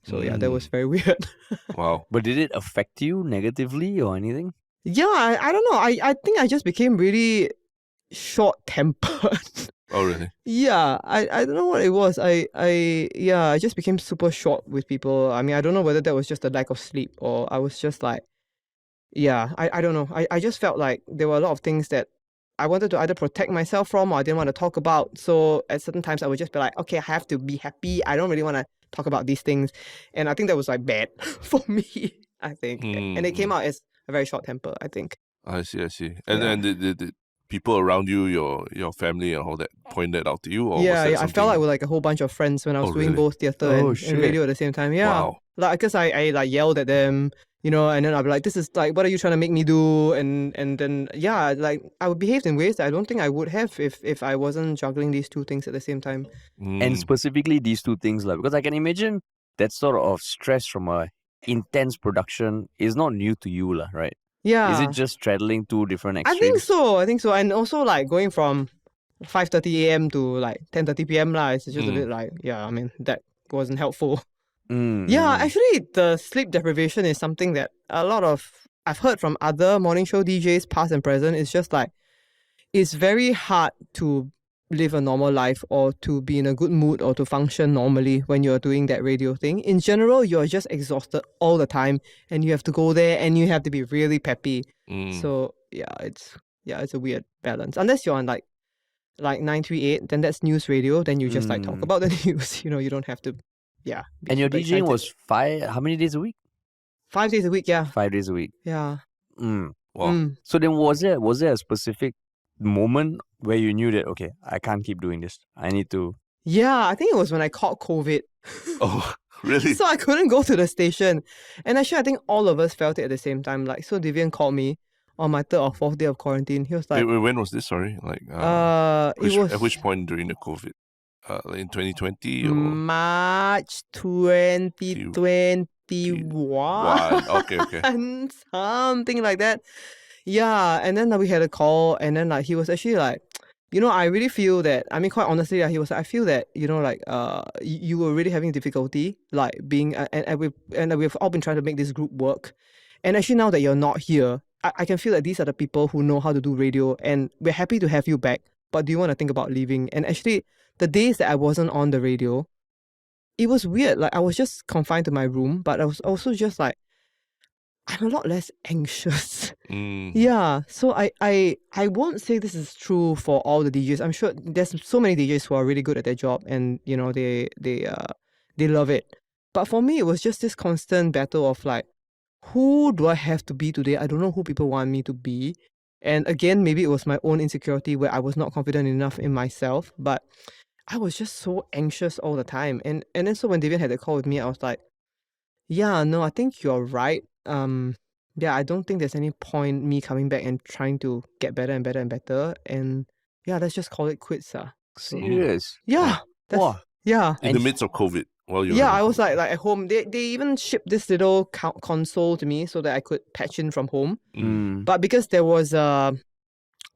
So yeah, that was very weird. Wow. But did it affect you negatively or anything? Yeah, I don't know. I think I just became really short-tempered. Oh really? Yeah, I don't know what it was. I just became super short with people. I mean, I don't know whether that was just a lack of sleep or I was just like, yeah, I don't know. I just felt like there were a lot of things that I wanted to either protect myself from or I didn't want to talk about. So at certain times I would just be like, okay, I have to be happy. I don't really want to talk about these things. And I think that was like bad for me, I think. And it came out as a very short temper, I think. I see. And then did people around you, your family and all that point that out to you? Or was that I something... felt like with like a whole bunch of friends when I was doing really? both theatre and radio at the same time. Yeah. Wow. Like, because I like yelled at them, and then I'd be like, this is like, what are you trying to make me do? And then, yeah, like I would behave in ways that I don't think I would have if I wasn't juggling these two things at the same time. And specifically these two things, like, because I can imagine that sort of stress from a intense production is not new to you, right? Yeah. Is it just straddling two different extremes? I think so. And also like going from 5:30 a.m. to like 10:30 p.m. It's just a bit like, yeah, I mean, that wasn't helpful. Yeah, actually, the sleep deprivation is something that I've heard from other morning show DJs, past and present. It's just like, it's very hard to live a normal life or to be in a good mood or to function normally when you're doing that radio thing. In general, you're just exhausted all the time and you have to go there and you have to be really peppy. So it's a weird balance. Unless you're on like 938, then that's news radio, then you just like talk about the news. You don't have to and your DJing was how many days a week? 5 days a week, yeah. 5 days a week. Yeah. Wow. So then was there a specific moment where you knew that, okay, I can't keep doing this, I need to... Yeah, I think it was when I caught COVID. Oh, Really? So I couldn't go to the station. And actually, I think all of us felt it at the same time. Like, so Divian called me on my third or fourth day of quarantine. He was like, Wait, when was this? Sorry, like it was at which point during the COVID? Like in 2020 or March 2021. one? Okay. Something like that. Yeah, and then we had a call, and then like he was actually like, I really feel that. I mean, quite honestly, he was. I feel that like you were really having difficulty, like being and we've all been trying to make this group work, and actually now that you're not here, I can feel that these are the people who know how to do radio, and we're happy to have you back. But do you want to think about leaving? And actually, the days that I wasn't on the radio, it was weird. Like I was just confined to my room, but I was also just like, I'm a lot less anxious. Yeah, so I won't say this is true for all the DJs. I'm sure there's so many DJs who are really good at their job, and they love it. But for me, it was just this constant battle of like, who do I have to be today? I don't know who people want me to be. And again, maybe it was my own insecurity where I was not confident enough in myself, but I was just so anxious all the time. And then so when David had a call with me, I was like, yeah, no, I think you're right. Yeah, I don't think there's any point me coming back and trying to get better and better and better. And yeah, let's just call it quits. So, Serious? yeah. Wow. Yeah. In the midst of COVID, while you Yeah, I was like at home. They even shipped this little console to me so that I could patch in from home. But because there was a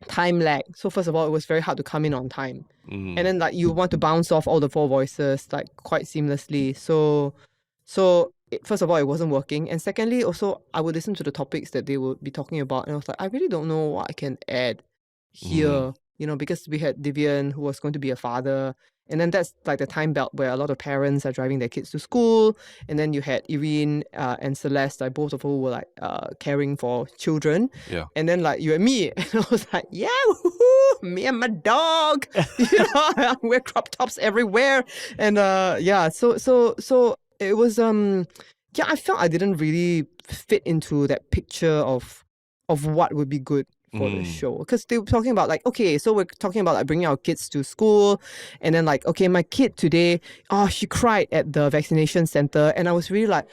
time lag, so first of all, it was very hard to come in on time. And then like you want to bounce off all the four voices like quite seamlessly. So first of all, it wasn't working. And secondly, also, I would listen to the topics that they would be talking about. And I was like, I really don't know what I can add here, because we had Divian, who was going to be a father. And then that's like the time belt where a lot of parents are driving their kids to school. And then you had Irene and Celeste, like both of who were like caring for children. Yeah. And then like you and me. And I was like, yeah, woohoo, me and my dog. Wear crop tops everywhere. And so it was I felt I didn't really fit into that picture of what would be good for the show, because they were talking about like, okay, so we're talking about like bringing our kids to school, and then like, okay, my kid today, she cried at the vaccination center, and I was really like,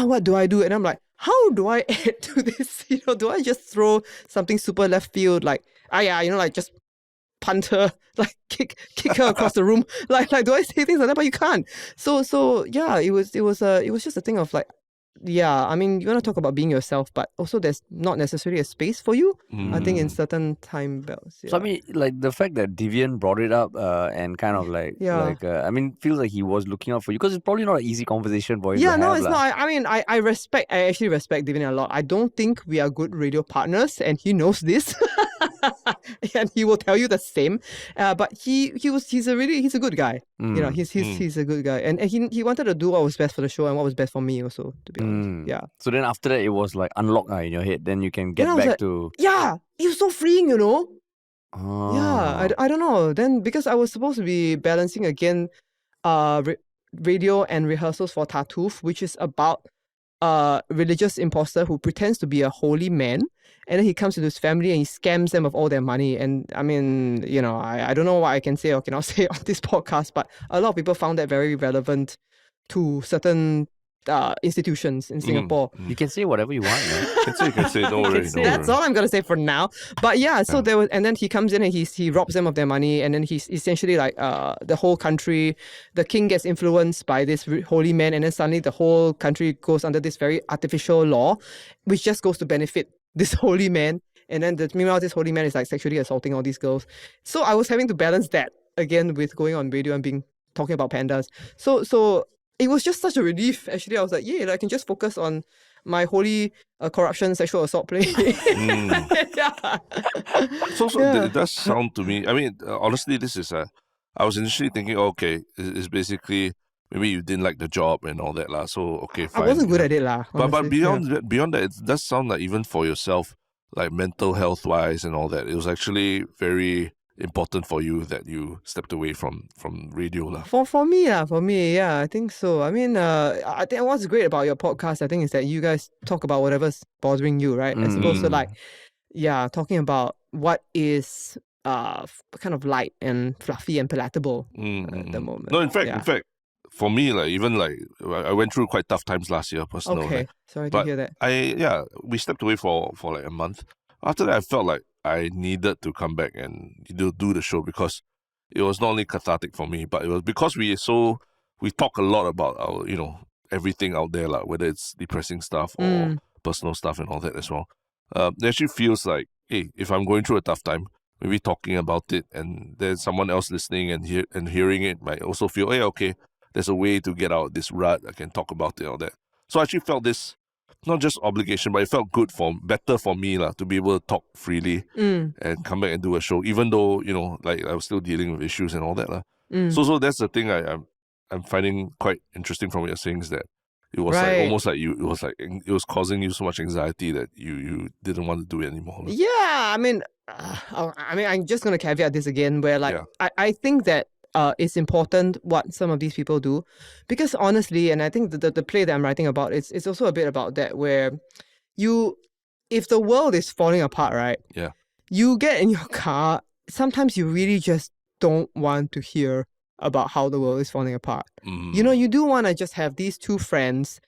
what do I do? And I'm like, how do I add to this? Do I just throw something super left field, like like just punt her, like kick her across the room, like do I say things like that? But you can't. So yeah, it was just a thing of like, yeah, I mean, you want to talk about being yourself, but also there's not necessarily a space for you, I think, in certain time belts. Yeah. So I mean, like the fact that Divian brought it up and kind of like, I mean, feels like he was looking out for you, because it's probably not an easy conversation for him to have. No, it's not. I mean, I actually respect Divian a lot. I don't think we are good radio partners, and he knows this. And he will tell you the same. But he's a good guy. He's a good guy, and he wanted to do what was best for the show and what was best for me also, to be honest. Yeah. So then after that, it was like unlock in your head. Then you can get back to. Yeah, it was so freeing, Oh. Yeah, I don't know. Then because I was supposed to be balancing again, radio and rehearsals for Tartuffe, which is about a religious imposter who pretends to be a holy man, and then he comes to his family and he scams them of all their money. And I mean, I don't know what I can say or cannot say on this podcast, but a lot of people found that very relevant to certain institutions in Singapore. You can say whatever you want, man. You can say, don't worry. That's all I'm gonna say for now. But yeah, so there was, and then he comes in and he robs them of their money, and then he's essentially like the whole country, the king gets influenced by this holy man, and then suddenly the whole country goes under this very artificial law, which just goes to benefit this holy man. And then meanwhile, this holy man is like sexually assaulting all these girls. So I was having to balance that again with going on radio and talking about pandas. So it was just such a relief. Actually, I was like, yeah, I can just focus on my holy corruption, sexual assault play. Yeah. So it does sound to me. I mean, honestly, this is I was initially thinking, okay, it's basically maybe you didn't like the job and all that lah. So okay, fine. I wasn't good at it lah. But beyond that, it does sound like even for yourself, like mental health wise and all that, it was actually very important for you that you stepped away from radio lah. For me, yeah, I think so. I mean, I think what's great about your podcast, I think, is that you guys talk about whatever's bothering you, right? As opposed to like, talking about what is kind of light and fluffy and palatable at the moment. No, in fact, for me, like even like I went through quite tough times last year, personally. Okay, sorry to But hear that. we stepped away for like a month. After that, I felt like I needed to come back and do the show because it was not only cathartic for me, but it was because we talk a lot about our everything out there, like whether it's depressing stuff or personal stuff and all that as well. It actually feels like, hey, if I'm going through a tough time, maybe talking about it and there's someone else listening and hearing it might also feel, hey, okay, there's a way to get out this rut. I can talk about it and all that. So I actually felt this not just obligation, but it felt better for me to be able to talk freely and come back and do a show, even though like I was still dealing with issues and all that So that's the thing I'm finding quite interesting from what you're saying, is that it was like almost like it was causing you so much anxiety that you didn't want to do it anymore. Yeah, I mean, I'm just gonna caveat this again, where like I think that it's important what some of these people do, because honestly, and I think the play that I'm writing about, it's also a bit about that, where if the world is falling apart, right? Yeah. You get in your car, sometimes you really just don't want to hear about how the world is falling apart. You do want to just have these two friends,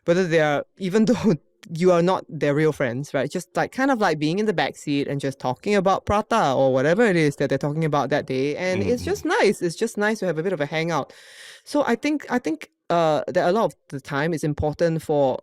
whether they are, even though you are not their real friends, right? Just like kind of like being in the backseat and just talking about Prata or whatever it is that they're talking about that day. And it's just nice. It's just nice to have a bit of a hangout. So I think that a lot of the time it's important for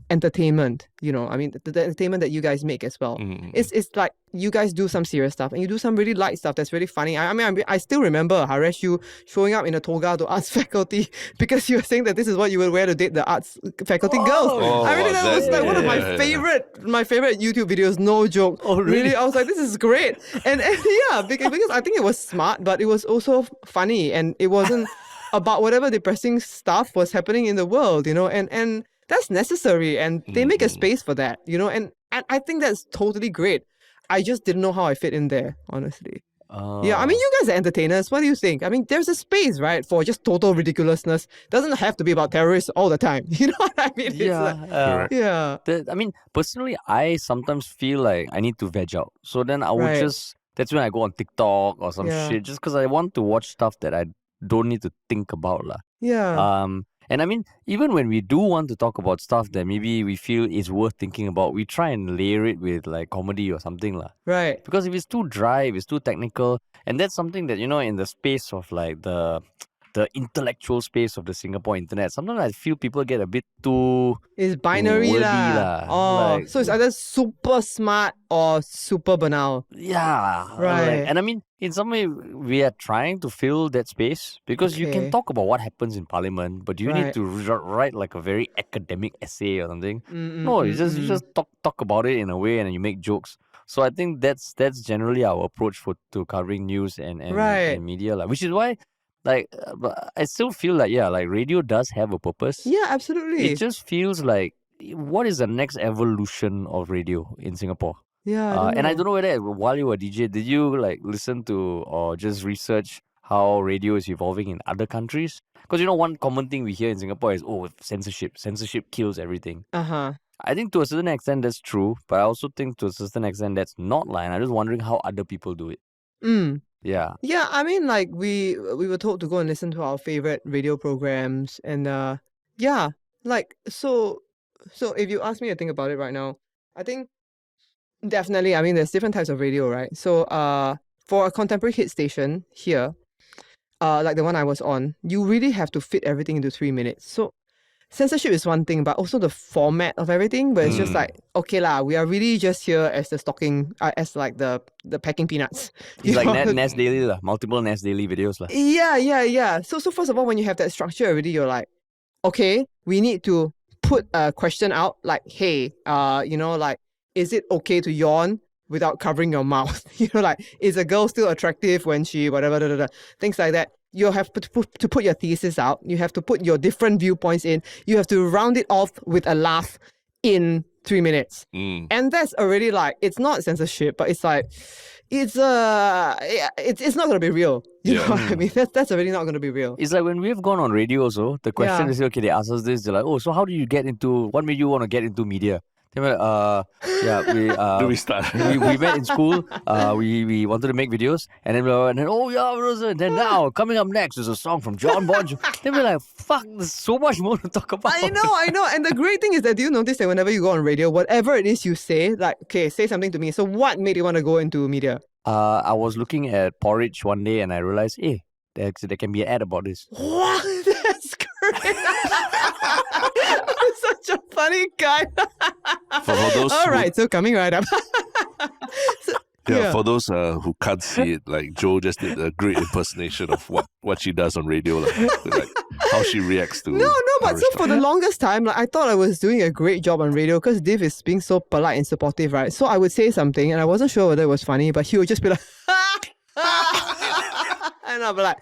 entertainment, I mean the entertainment that you guys make as well. It's like you guys do some serious stuff and you do some really light stuff that's really funny. I still remember, Haresh, you showing up in a toga to arts faculty because you were saying that this is what you would wear to date the arts faculty girls. That was like one of my favorite YouTube videos, no joke. Oh, really? I was like, this is great. And yeah, because I think it was smart, but it was also funny, and it wasn't about whatever depressing stuff was happening in the world, and that's necessary, and they make a space for that, and I think that's totally great. I just didn't know how I fit in there, honestly. Yeah, I mean, you guys are entertainers. What do you think? I mean, there's a space, right, for just total ridiculousness. Doesn't have to be about terrorists all the time. You know what I mean? Yeah. I mean, personally, I sometimes feel like I need to veg out. So then I would that's when I go on TikTok or some shit, just because I want to watch stuff that I don't need to think about. Yeah. And I mean, even when we do want to talk about stuff that maybe we feel is worth thinking about, we try and layer it with like comedy or something. Right. Because if it's too dry, if it's too technical, and that's something that, in the space of like the intellectual space of the Singapore internet, sometimes I feel people get a bit too It's binary wordy. Oh, so it's either super smart or super banal. Yeah. Right. And I mean, in some way, we are trying to fill that space because you can talk about what happens in Parliament, but you need to write like a very academic essay or something. No, you just talk about it in a way, and you make jokes. So I think that's generally our approach to covering news and media, which is why, but I still feel like radio does have a purpose. Yeah, absolutely. It just feels like, what is the next evolution of radio in Singapore? Yeah, and I don't know whether while you were DJ, did you listen to or just research how radio is evolving in other countries? Because one common thing we hear in Singapore is, censorship. Censorship kills everything. I think to a certain extent that's true, but I also think to a certain extent that's not. And I'm just wondering how other people do it. Yeah. Yeah, I mean, like we were told to go and listen to our favorite radio programs, and so if you ask me to think about it right now, I think definitely, I mean, there's different types of radio, right? So for a contemporary hit station here, like the one I was on, you really have to fit everything into 3 minutes. So censorship is one thing, but also the format of everything, where it's just like, okay we are really just here as the stocking, as like the packing peanuts. It's like Nas Daily, multiple Nas Daily videos. Yeah. So first of all, when you have that structure already, you're like, okay, we need to put a question out, like, hey, is it okay to yawn without covering your mouth? Is a girl still attractive when she whatever, things like that. You have to put your thesis out. You have to put your different viewpoints in. You have to round it off with a laugh in 3 minutes. And that's already it's not censorship, but it's like, it's not going to be real. You know what I mean? That's already not going to be real. It's like when we've gone on radio also, the question is, okay, they ask us this, they're like, oh, so how do you get into, what made you want to get into media? They were yeah, Do we start? we met in school. We wanted to make videos, and then oh yeah, Rosa. And then now coming up next is a song from John Bon Jovi. Then we're like, fuck, there's so much more to talk about. I know. And the great thing is that do you notice that whenever you go on radio, whatever it is you say, like, okay, say something to me. So what made you want to go into media? I was looking at Porridge one day, and I realized, hey, there can be an ad about this. Wow, that's great. I'm such a funny guy. For those All who- right, so coming right up. So, Yeah, for those who can't see it, like Joe just did a great impersonation of what she does on radio, like how she reacts to. No, but our so for stuff. the longest time, like, I thought I was doing a great job on radio because Div is being so polite and supportive, right? So I would say something and I wasn't sure whether it was funny, but he would just be like, and I'll be like,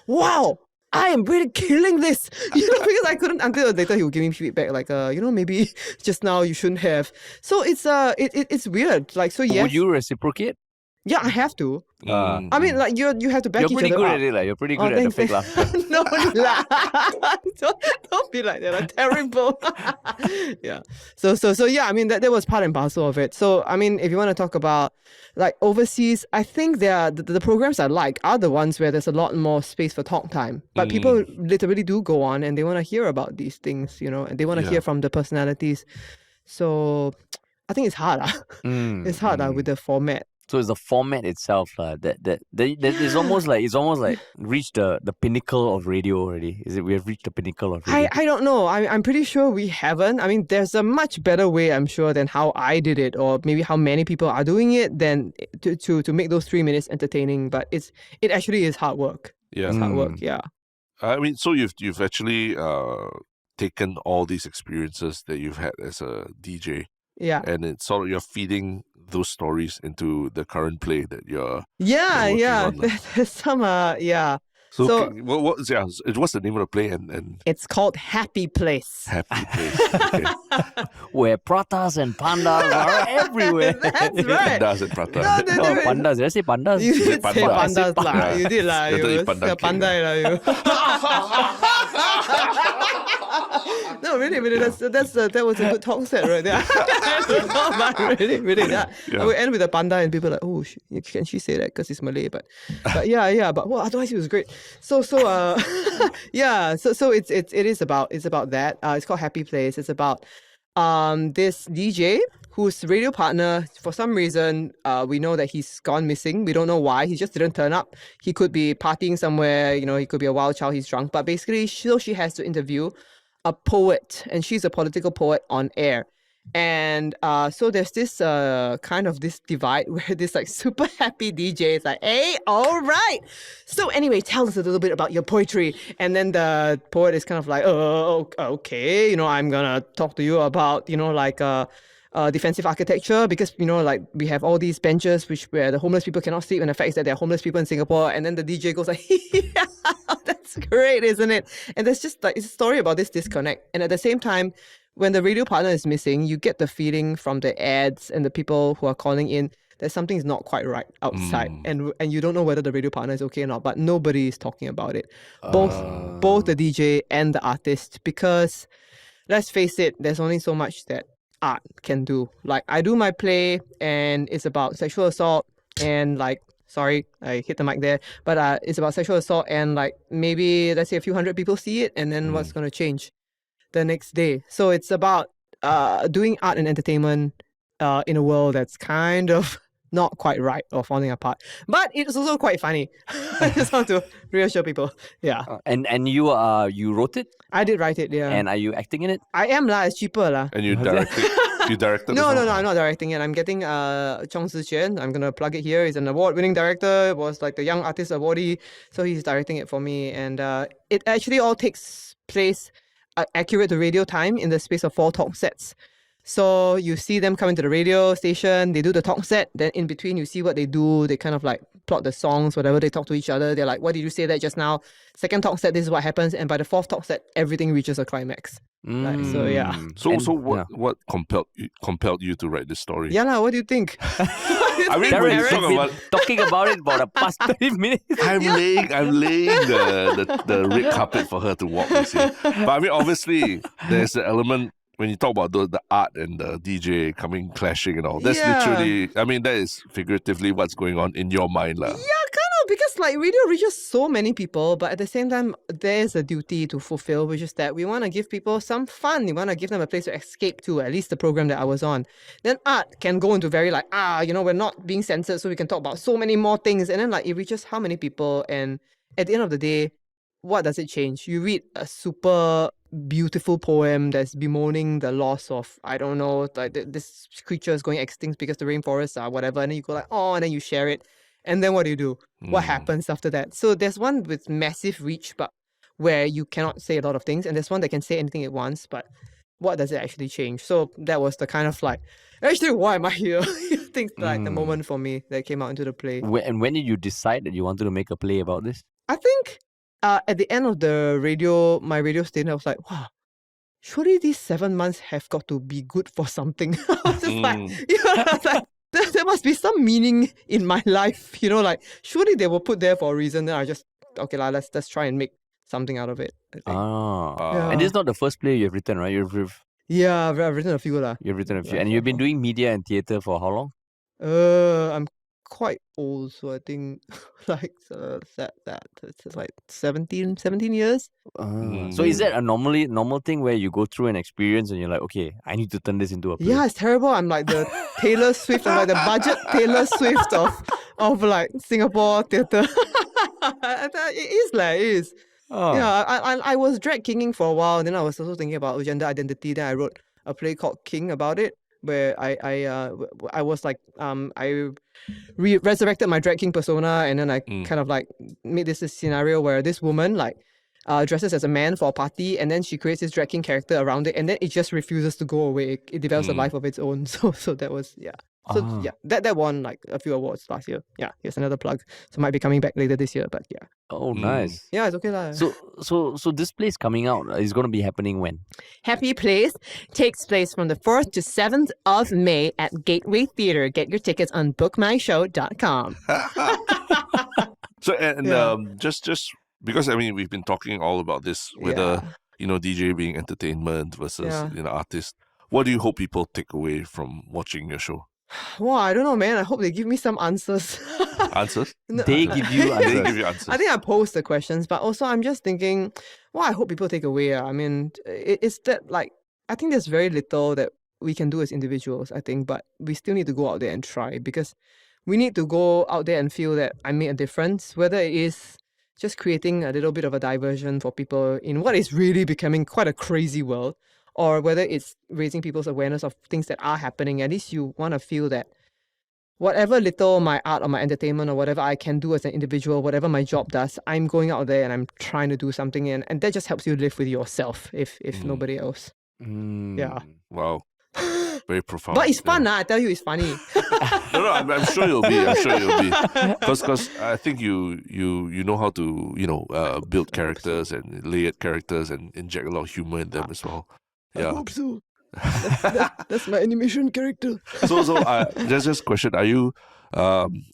wow, I am really killing this. Because I couldn't until later he would give me feedback like, maybe just now you shouldn't have. So it's weird. Like, so yes. Would you reciprocate? Yeah, I have to. Mm. I mean, like, you have to back You're each pretty other good up. at it, like you're pretty Oh, good at the thanks, fake thanks. laugh. No, don't be like that. I'm terrible. Yeah. So yeah, I mean that was part and parcel of it. So I mean, if you want to talk about like overseas, I think the programs I like are the ones where there's a lot more space for talk time. But people literally do go on and they want to hear about these things, and they want to hear from the personalities. So I think it's hard. It's hard with the format. So it's the format itself that is almost like reached the pinnacle of radio already. Is it? We have reached the pinnacle of radio. I don't know. I'm pretty sure we haven't. I mean, there's a much better way, I'm sure, than how I did it, or maybe how many people are doing it, than to make those 3 minutes entertaining. But it actually is hard work. Yeah. It's hard work. Yeah. I mean, so you've actually taken all these experiences that you've had as a DJ, Yeah. and it's sort of you're feeding those stories into the current play that you're. Yeah. working Yeah. on, lah. There's some. Yeah. So, So- okay, what's the name of the play and It's called Happy Place. Happy Place? Okay. Where pratas and pandas are everywhere. That's right. Pandas and Prata. No, Oh, pandas. Did I say pandas? You Is did it say panda? pandas lah. Yeah. You did lah. I thought you You panda cake, pandai lah you. No, really, that was a good talk set right there. I don't know, but really, yeah. Yeah. I would end with a panda and people are like, oh, can she say that because it's Malay? But yeah, but well, otherwise it was great. So yeah, so it is about that. It's called Happy Place. It's about this DJ whose radio partner, for some reason, we know that he's gone missing. We don't know why. He just didn't turn up. He could be partying somewhere. He could be a wild child. He's drunk. But basically, she has to interview a poet, and she's a political poet on air. And so there's this kind of this divide where this like super happy DJ is like, hey, all right. So anyway, tell us a little bit about your poetry. And then the poet is kind of like, oh, okay, I'm gonna talk to you about, defensive architecture, because like we have all these benches where the homeless people cannot sleep, and the fact is that there are homeless people in Singapore. And then the DJ goes like, yeah, that's great, isn't it? And there's just like, it's a story about this disconnect. And at the same time, when the radio partner is missing, you get the feeling from the ads and the people who are calling in that something's not quite right outside, and you don't know whether the radio partner is okay or not. But nobody is talking about it, both the DJ and the artist, because let's face it, there's only so much that art can do. Like, I do my play and it's about sexual assault, and like, sorry, I hit the mic there, but it's about sexual assault, and like maybe let's say a few hundred people see it, and then what's going to change the next day? So it's about doing art and entertainment in a world that's kind of not quite right or falling apart, but it's also quite funny. I just want to reassure people. Yeah, And you wrote it, I did write it. Yeah, and are you acting in it? I am lah. It's cheaper lah. And you directed. You directed. No, as well? I'm not directing it. I'm getting Chong Ziquan. I'm gonna plug it here. He's an award-winning director. Was like the Young Artist Awardee, so he's directing it for me. And it actually all takes place accurate to radio time in the space of 4 talk sets. So you see them come into the radio station, they do the talk set, then in between you see what they do. They kind of like plot the songs, whatever, they talk to each other. They're like, what did you say that just now? Second talk set, this is what happens. And by the 4th talk set, everything reaches a climax. Like, so yeah. So And- so what yeah. what compelled you to write this story? Yeah lah, what do you think? I mean, Darren when you has talk been about, talking about it for the past 30 minutes. I'm laying the red carpet for her to walk. You see, but I mean, obviously, there's an element when you talk about the art and the DJ coming clashing and all, that's Yeah. literally, I mean, that is figuratively what's going on in your mind, lah. Yeah, kind of, because like radio reaches so many people, but at the same time, there's a duty to fulfill, which is that we want to give people some fun. We want to give them a place to escape to, at least the program that I was on. Then art can go into very like, we're not being censored, so we can talk about so many more things. And then like it reaches how many people, and at the end of the day, what does it change? You read a super beautiful poem that's bemoaning the loss of, I don't know, like this creature is going extinct because the rainforests are whatever, and then you go like, oh, and then you share it. And then what do? What happens after that? So there's one with massive reach, but where you cannot say a lot of things, and there's one that can say anything it wants, but what does it actually change? So that was the kind of like, actually, why am I here? Things like the moment for me that came out into the play. And when did you decide that you wanted to make a play about this? I think at the end of my radio stint, I was like, wow, surely these 7 months have got to be good for something. I was just like, there must be some meaning in my life, like surely they were put there for a reason. Then I just, okay, let's try and make something out of it, I think. And this is not the first play you've written, right? Yeah, I've written a few. You've written a few. And you've been doing media and theatre for how long? I'm quite old, so I think like it's like 17 years. So is that a normal thing where you go through an experience and you're like, okay, I need to turn this into a play? Yeah, it's terrible. I'm like the Taylor Swift, I'm like the budget Taylor Swift of like Singapore theatre. It is. Yeah, I was drag kinging for a while, and then I was also thinking about gender identity. Then I wrote a play called King about it, where I was like I resurrected my drag king persona, and then I kind of like made this scenario where this woman like dresses as a man for a party, and then she creates this drag king character around it, and then it just refuses to go away. It develops a life of its own. So that was that won like a few awards last year. Yeah, here's another plug. So might be coming back later this year, but yeah. Oh, nice. Yeah, it's okay lah. So this play's coming out is going to be happening when? Happy Place takes place from the 4th to 7th of May at Gateway Theatre. Get your tickets on bookmyshow.com. So and just because I mean we've been talking all about this, whether DJ being entertainment versus artist. What do you hope people take away from watching your show? Wow, I don't know, man. I hope they give me some answers. Answers? They give you answers. They give you answers. I think I posed the questions, but also I'm just thinking, I hope people take away. I mean, it's that like, I think there's very little that we can do as individuals, I think, but we still need to go out there and try, because we need to go out there and feel that I made a difference, whether it is just creating a little bit of a diversion for people in what is really becoming quite a crazy world, or whether it's raising people's awareness of things that are happening. At least you want to feel that whatever little my art or my entertainment or whatever I can do as an individual, whatever my job does, I'm going out there and I'm trying to do something, and that just helps you live with yourself, if nobody else. Yeah. Wow. Very profound. But it's fun, I tell you, it's funny. No, I'm sure you'll be. Because I think you know how to build characters and layered characters and inject a lot of humor in them as well. Yeah. I hope so. That's my animation character. So just a question: Are you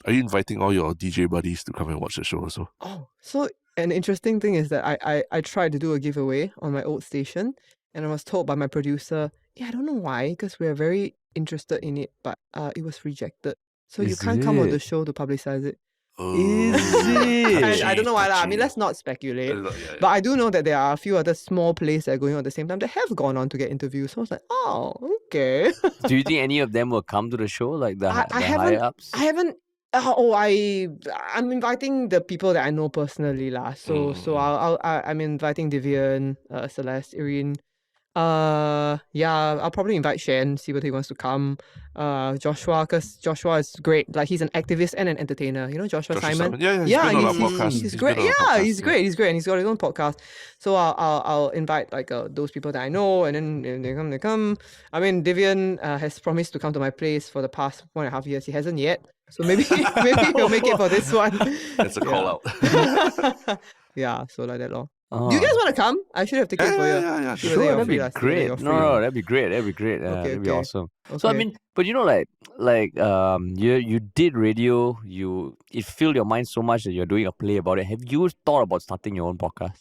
inviting all your DJ buddies to come and watch the show also? Oh, so an interesting thing is that I tried to do a giveaway on my old station, and I was told by my producer, I don't know why, because we're very interested in it, but it was rejected. So you can't come on the show to publicize it. Is it? I don't know why. I mean, let's not speculate. But I do know that there are a few other small plays that are going on at the same time that have gone on to get interviews. So I was like, oh, okay. Do you think any of them will come to the show, like the higher ups? I haven't. I'm inviting the people that I know personally lah. So I'm inviting Divina, Celeste, Irene. I'll probably invite Shen, see whether he wants to come. Joshua, because Joshua is great. Like, he's an activist and an entertainer. You know Joshua Simon? Yeah, he's been on our podcast. He's great. Yeah, he's great. He's great, and he's got his own podcast. So I'll invite like those people that I know, and then they come. I mean, Divina has promised to come to my place for the past 1.5 years. He hasn't yet. So maybe he'll make it for this one. That's a call out. Yeah, so like that lor. Do you guys want to come? I should have tickets for you. Yeah, sure. That'd be great. No, that'd be great. That'd be awesome. Okay. So I mean, but you know, you did radio. It filled your mind so much that you're doing a play about it. Have you thought about starting your own podcast?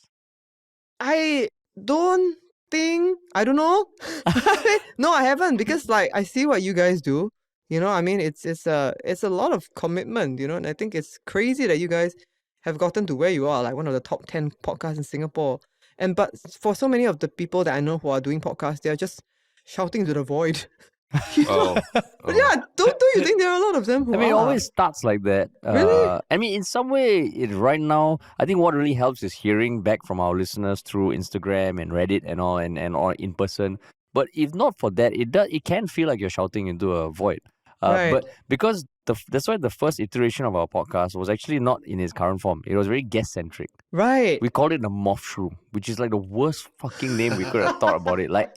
I don't thing. I don't know. No, I haven't, because like I see what you guys do. You know, I mean, it's a lot of commitment. You know, and I think it's crazy that you guys have gotten to where you are, like one of the top 10 podcasts in Singapore. But for so many of the people that I know who are doing podcasts, they are just shouting to the void. You know? Oh, But yeah, don't you think there are a lot of them who I mean, it are? always starts like that. Really? I mean, in some way, right now, I think what really helps is hearing back from our listeners through Instagram and Reddit and all, and or in person. But if not for that, it can feel like you're shouting into a void. Right. But because that's why the first iteration of our podcast was actually not in its current form. It was very guest centric. Right. We called it the Mothshroom, which is like the worst fucking name we could have thought about it. Like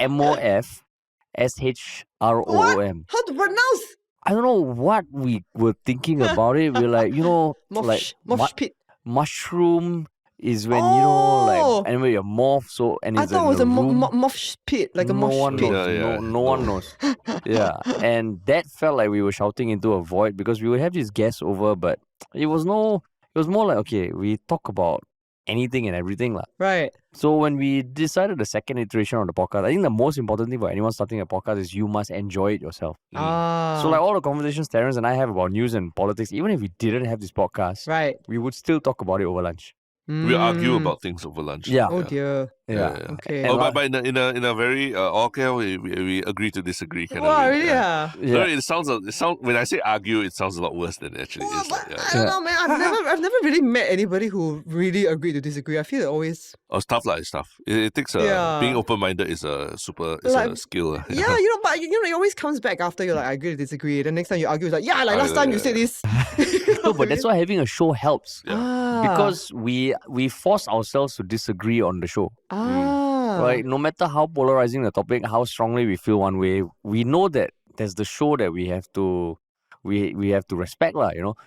MOFSHROOM. How to pronounce? I don't know what we were thinking about it. We're like, Mosh pit. mushroom is when, like, Oh! anyway, you're morph, so, and I it's thought it in was the a room. mosh pit, like a No mosh one pit. knows. Yeah, No one knows. Yeah. And that felt like we were shouting into a void because we would have these guests over, but it was more like, okay, we talk about anything and everything. Right. So when we decided the second iteration of the podcast, I think the most important thing for anyone starting a podcast is you must enjoy it yourself. Ah. So like all the conversations Terence and I have about news and politics, even if we didn't have this podcast, Right. we would still talk about it over lunch. we argue Mm. about things over lunch. Yeah. Oh dear. Yeah. Okay. And Oh, like- but in a very okay, we agree to disagree kind Wow, of way. really? Yeah. No, it sounds when I say argue, it sounds a lot worse than it actually Well, is. but Like, I don't know, man. I've never really met anybody who really agreed to disagree. I feel it always. Oh, it's tough, it's tough. It takes Yeah. being open minded is a Like, a skill. Yeah, but it always comes back after you're like, I agree to disagree. The next time you argue, it's like, yeah, like last yeah, time you yeah, said yeah. this. No, but that's why having a show helps. Ah. Because we force ourselves to disagree on the show. Ah. Right? No matter how polarizing the topic, how strongly we feel one way, we know that there's the show that we have to respect,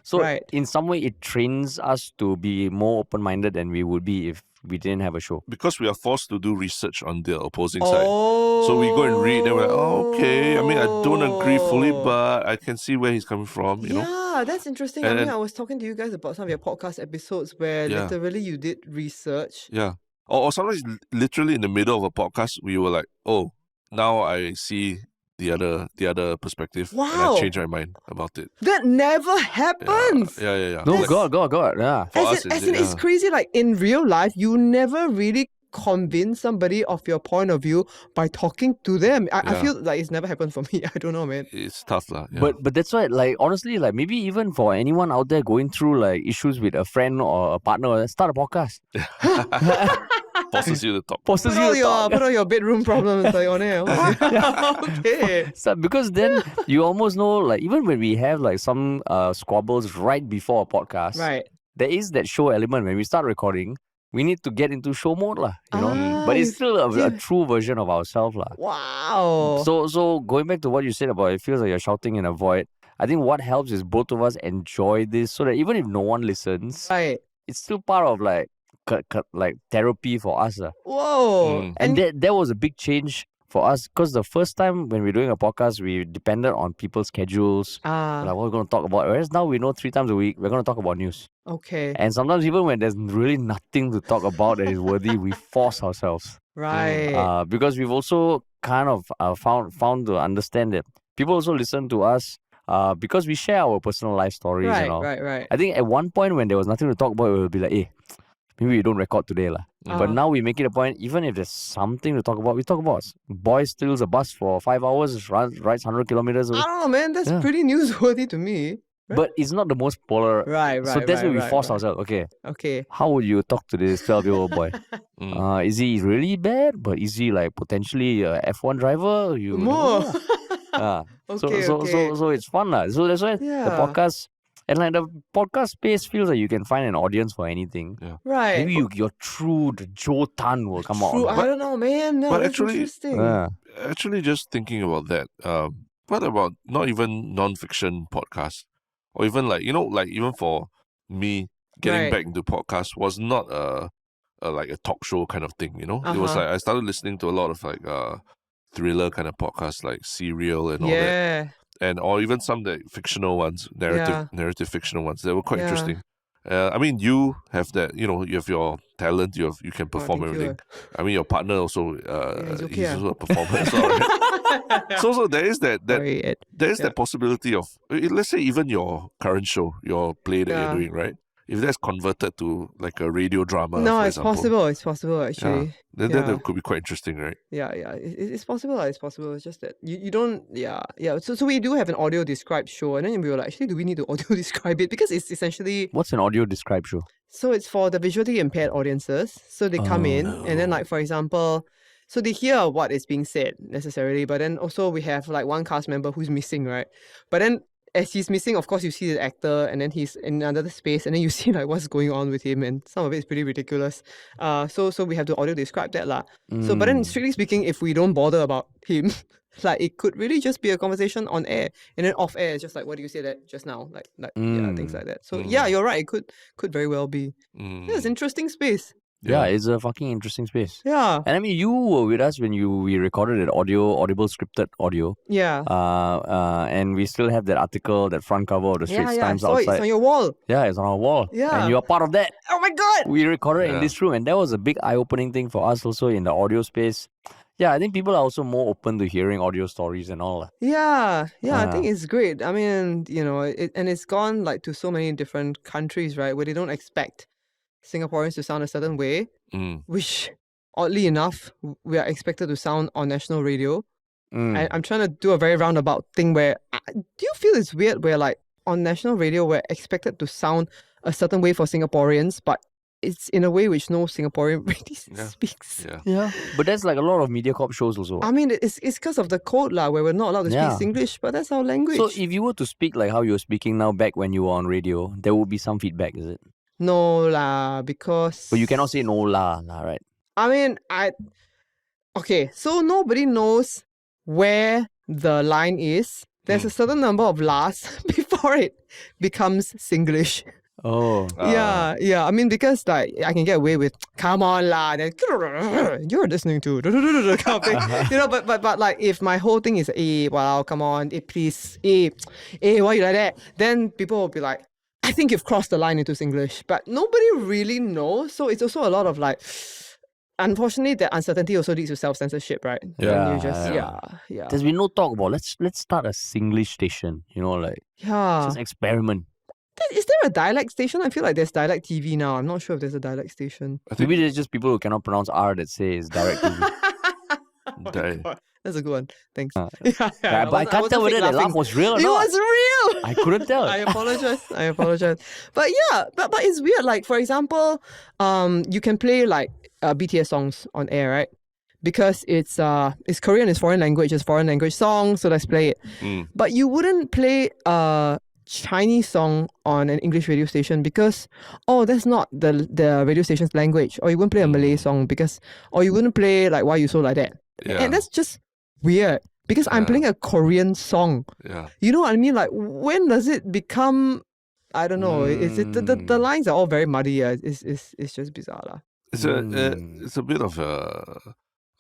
So Right. in some way it trains us to be more open minded than we would be if we didn't have a show. Because we are forced to do research on the opposing side. Oh. So we go and read, and we're like, oh, okay. I mean, I don't agree fully, but I can see where he's coming from, you know? Yeah, that's interesting. I And mean, then- I was talking to you guys about some of your podcast episodes where Yeah. literally you did research. Yeah. Or sometimes literally in the middle of a podcast, we were like, oh, now I see the other perspective. And Wow. I changed my mind about it. That never happens. Yeah. No, Like, God, yeah. for As us, in, it's crazy. Like in real life, you never really convince somebody of your point of view by talking to them. I Yeah. feel like it's never happened for me. I don't know, man. it's tough, lah. Yeah. But that's why, like, honestly, like, maybe even for anyone out there going through like issues with a friend or a partner, start a podcast. forces you to talk. Forces you to talk. Put all your bedroom problems like on air. Okay. So, because then you almost know, like, even when we have like some squabbles right before a podcast, Right. there is that show element. When we start recording, we need to get into show mode, lah. Ah, But it's you- still a yeah. true version of ourselves, lah. Wow. So going back to what you said about it feels like you're shouting in a void. I think what helps is both of us enjoy this, so that even if no one listens, Right. it's still part of like like therapy for us, lah. Whoa. Mm. And that was a big change for us, because the first time when we were doing a podcast, we depended on people's schedules. Like, what we're going to talk about. Whereas now we know 3 times a week, we're going to talk about news. Okay. And sometimes even when there's really nothing to talk about that is worthy, we force ourselves. Right. Because we've also kind of found to understand that people also listen to us because we share our personal life stories Right, and all. right. I think at one point when there was nothing to talk about, we would be like, hey, maybe we don't record today, lah. But now we make it a point, even if there's something to talk about, we talk about. Boy steals a bus for 5 hours, rides 100 kilometers away. I don't know, man. That's Yeah. pretty newsworthy to me. But it's not the most polar. Right. So that's where we force right. ourselves. Okay, Okay. how would you talk to this 12-year-old boy? Mm. Is he really bad? But is he like potentially a F1 driver? You don't More. know. Okay, so okay. so it's fun, lah. So that's why the Yeah. podcast, and like the podcast space feels like you can find an audience for anything. Right. Maybe you're true, the Joe Tan will come True. out. I don't know, man. No, but that's actually- interesting. Actually, just thinking about that, what about not even non-fiction podcasts, or even like even for me getting Right. back into podcasts was not like a talk show kind of thing. It was Uh-huh. like I started listening to a lot of like thriller kind of podcasts, like Serial and all that, Yeah. and or even some that fictional ones, narrative fictional ones. They were quite Yeah. interesting. I mean, you have that. You have your talent. You can perform thank you. everything. I mean, your partner also. he's okay, he's ah. also a performer as well, right? So there is that Sorry, Ed. there is that possibility of, let's say, even your current show, your play that you're Yeah. doing, right? If that's converted to like a radio drama, No, for it's example, possible. It's possible actually. then Yeah. that could be quite interesting, right? Yeah, it's possible. It's possible. It's just that you don't. Yeah. So we do have an audio described show, and then we were like, actually, do we need to audio describe it? Because it's essentially, What's an audio describe show? so it's for the visually impaired audiences. So they come in, and then like, for example, so they hear what is being said necessarily, but then also we have like one cast member who's missing, right? But then as he's missing, of course, you see the actor, and then he's in another space, and then you see like what's going on with him, and some of it is pretty ridiculous. So we have to audio describe that lah. So, but then strictly speaking, if we don't bother about him, like it could really just be a conversation on air, and then off air, it's just like, what do you say that just now, like yeah, things like that. So yeah, you're right. It could very well be. Yeah, it's interesting space. Yeah, it's a fucking interesting space. Yeah. And I mean, you were with us when we recorded that audible scripted audio. Yeah. And we still have that article, that front cover of the Straits Times So outside. it's on your wall. Yeah, it's on our wall. Yeah. And you are part of that. Oh my god. We recorded in this room, and that was a big eye-opening thing for us also in the audio space. Yeah, I think people are also more open to hearing audio stories and all. Yeah, I think it's great. I mean, it's gone like to so many different countries, right, where they don't expect Singaporeans to sound a certain way, which oddly enough we are expected to sound on national radio. I'm trying to do a very roundabout thing where do you feel it's weird where like on national radio we're expected to sound a certain way for Singaporeans, but it's in a way which no Singaporean really speaks. Yeah. But that's like a lot of MediaCorp shows also. I mean, it's because of the code lah, where we're not allowed to speak Singlish, but that's our language. So if you were to speak like how you're speaking now back when you were on radio, there would be some feedback, is it? No lah, because... But you cannot say no lah, right? I mean, okay, so nobody knows where the line is. There's a certain number of lahs before it becomes Singlish. Oh. Yeah. I mean, because like I can get away with "come on lah," then you're listening to kind of thing. But like if my whole thing is wow, come on, please, why you like that? Then people will be like, I think you've crossed the line into Singlish. But nobody really knows. So it's also a lot of like, unfortunately, that uncertainty also leads to self-censorship, right? Yeah. You just, yeah. There's been no talk about let's start a Singlish station, just experiment. Is there a dialect station? I feel like there's dialect TV now. I'm not sure if there's a dialect station. Maybe there's just people who cannot pronounce R that say it's direct TV. God. That's a good one. Thanks. But I can't tell whether that laugh was real or not. It was real. I couldn't tell. I apologize. But yeah, but it's weird. Like for example, you can play like BTS songs on air, right? Because it's Korean, it's foreign language song, so let's play it. But you wouldn't play Chinese song on an English radio station because that's not the radio station's language, or you wouldn't play a Malay song or you wouldn't play like Why You So Like That, and that's just weird because I'm playing a Korean song. You know what I mean? Like when does it become, I don't know, the lines are all very muddy. It's just bizarre lah. It's a bit of a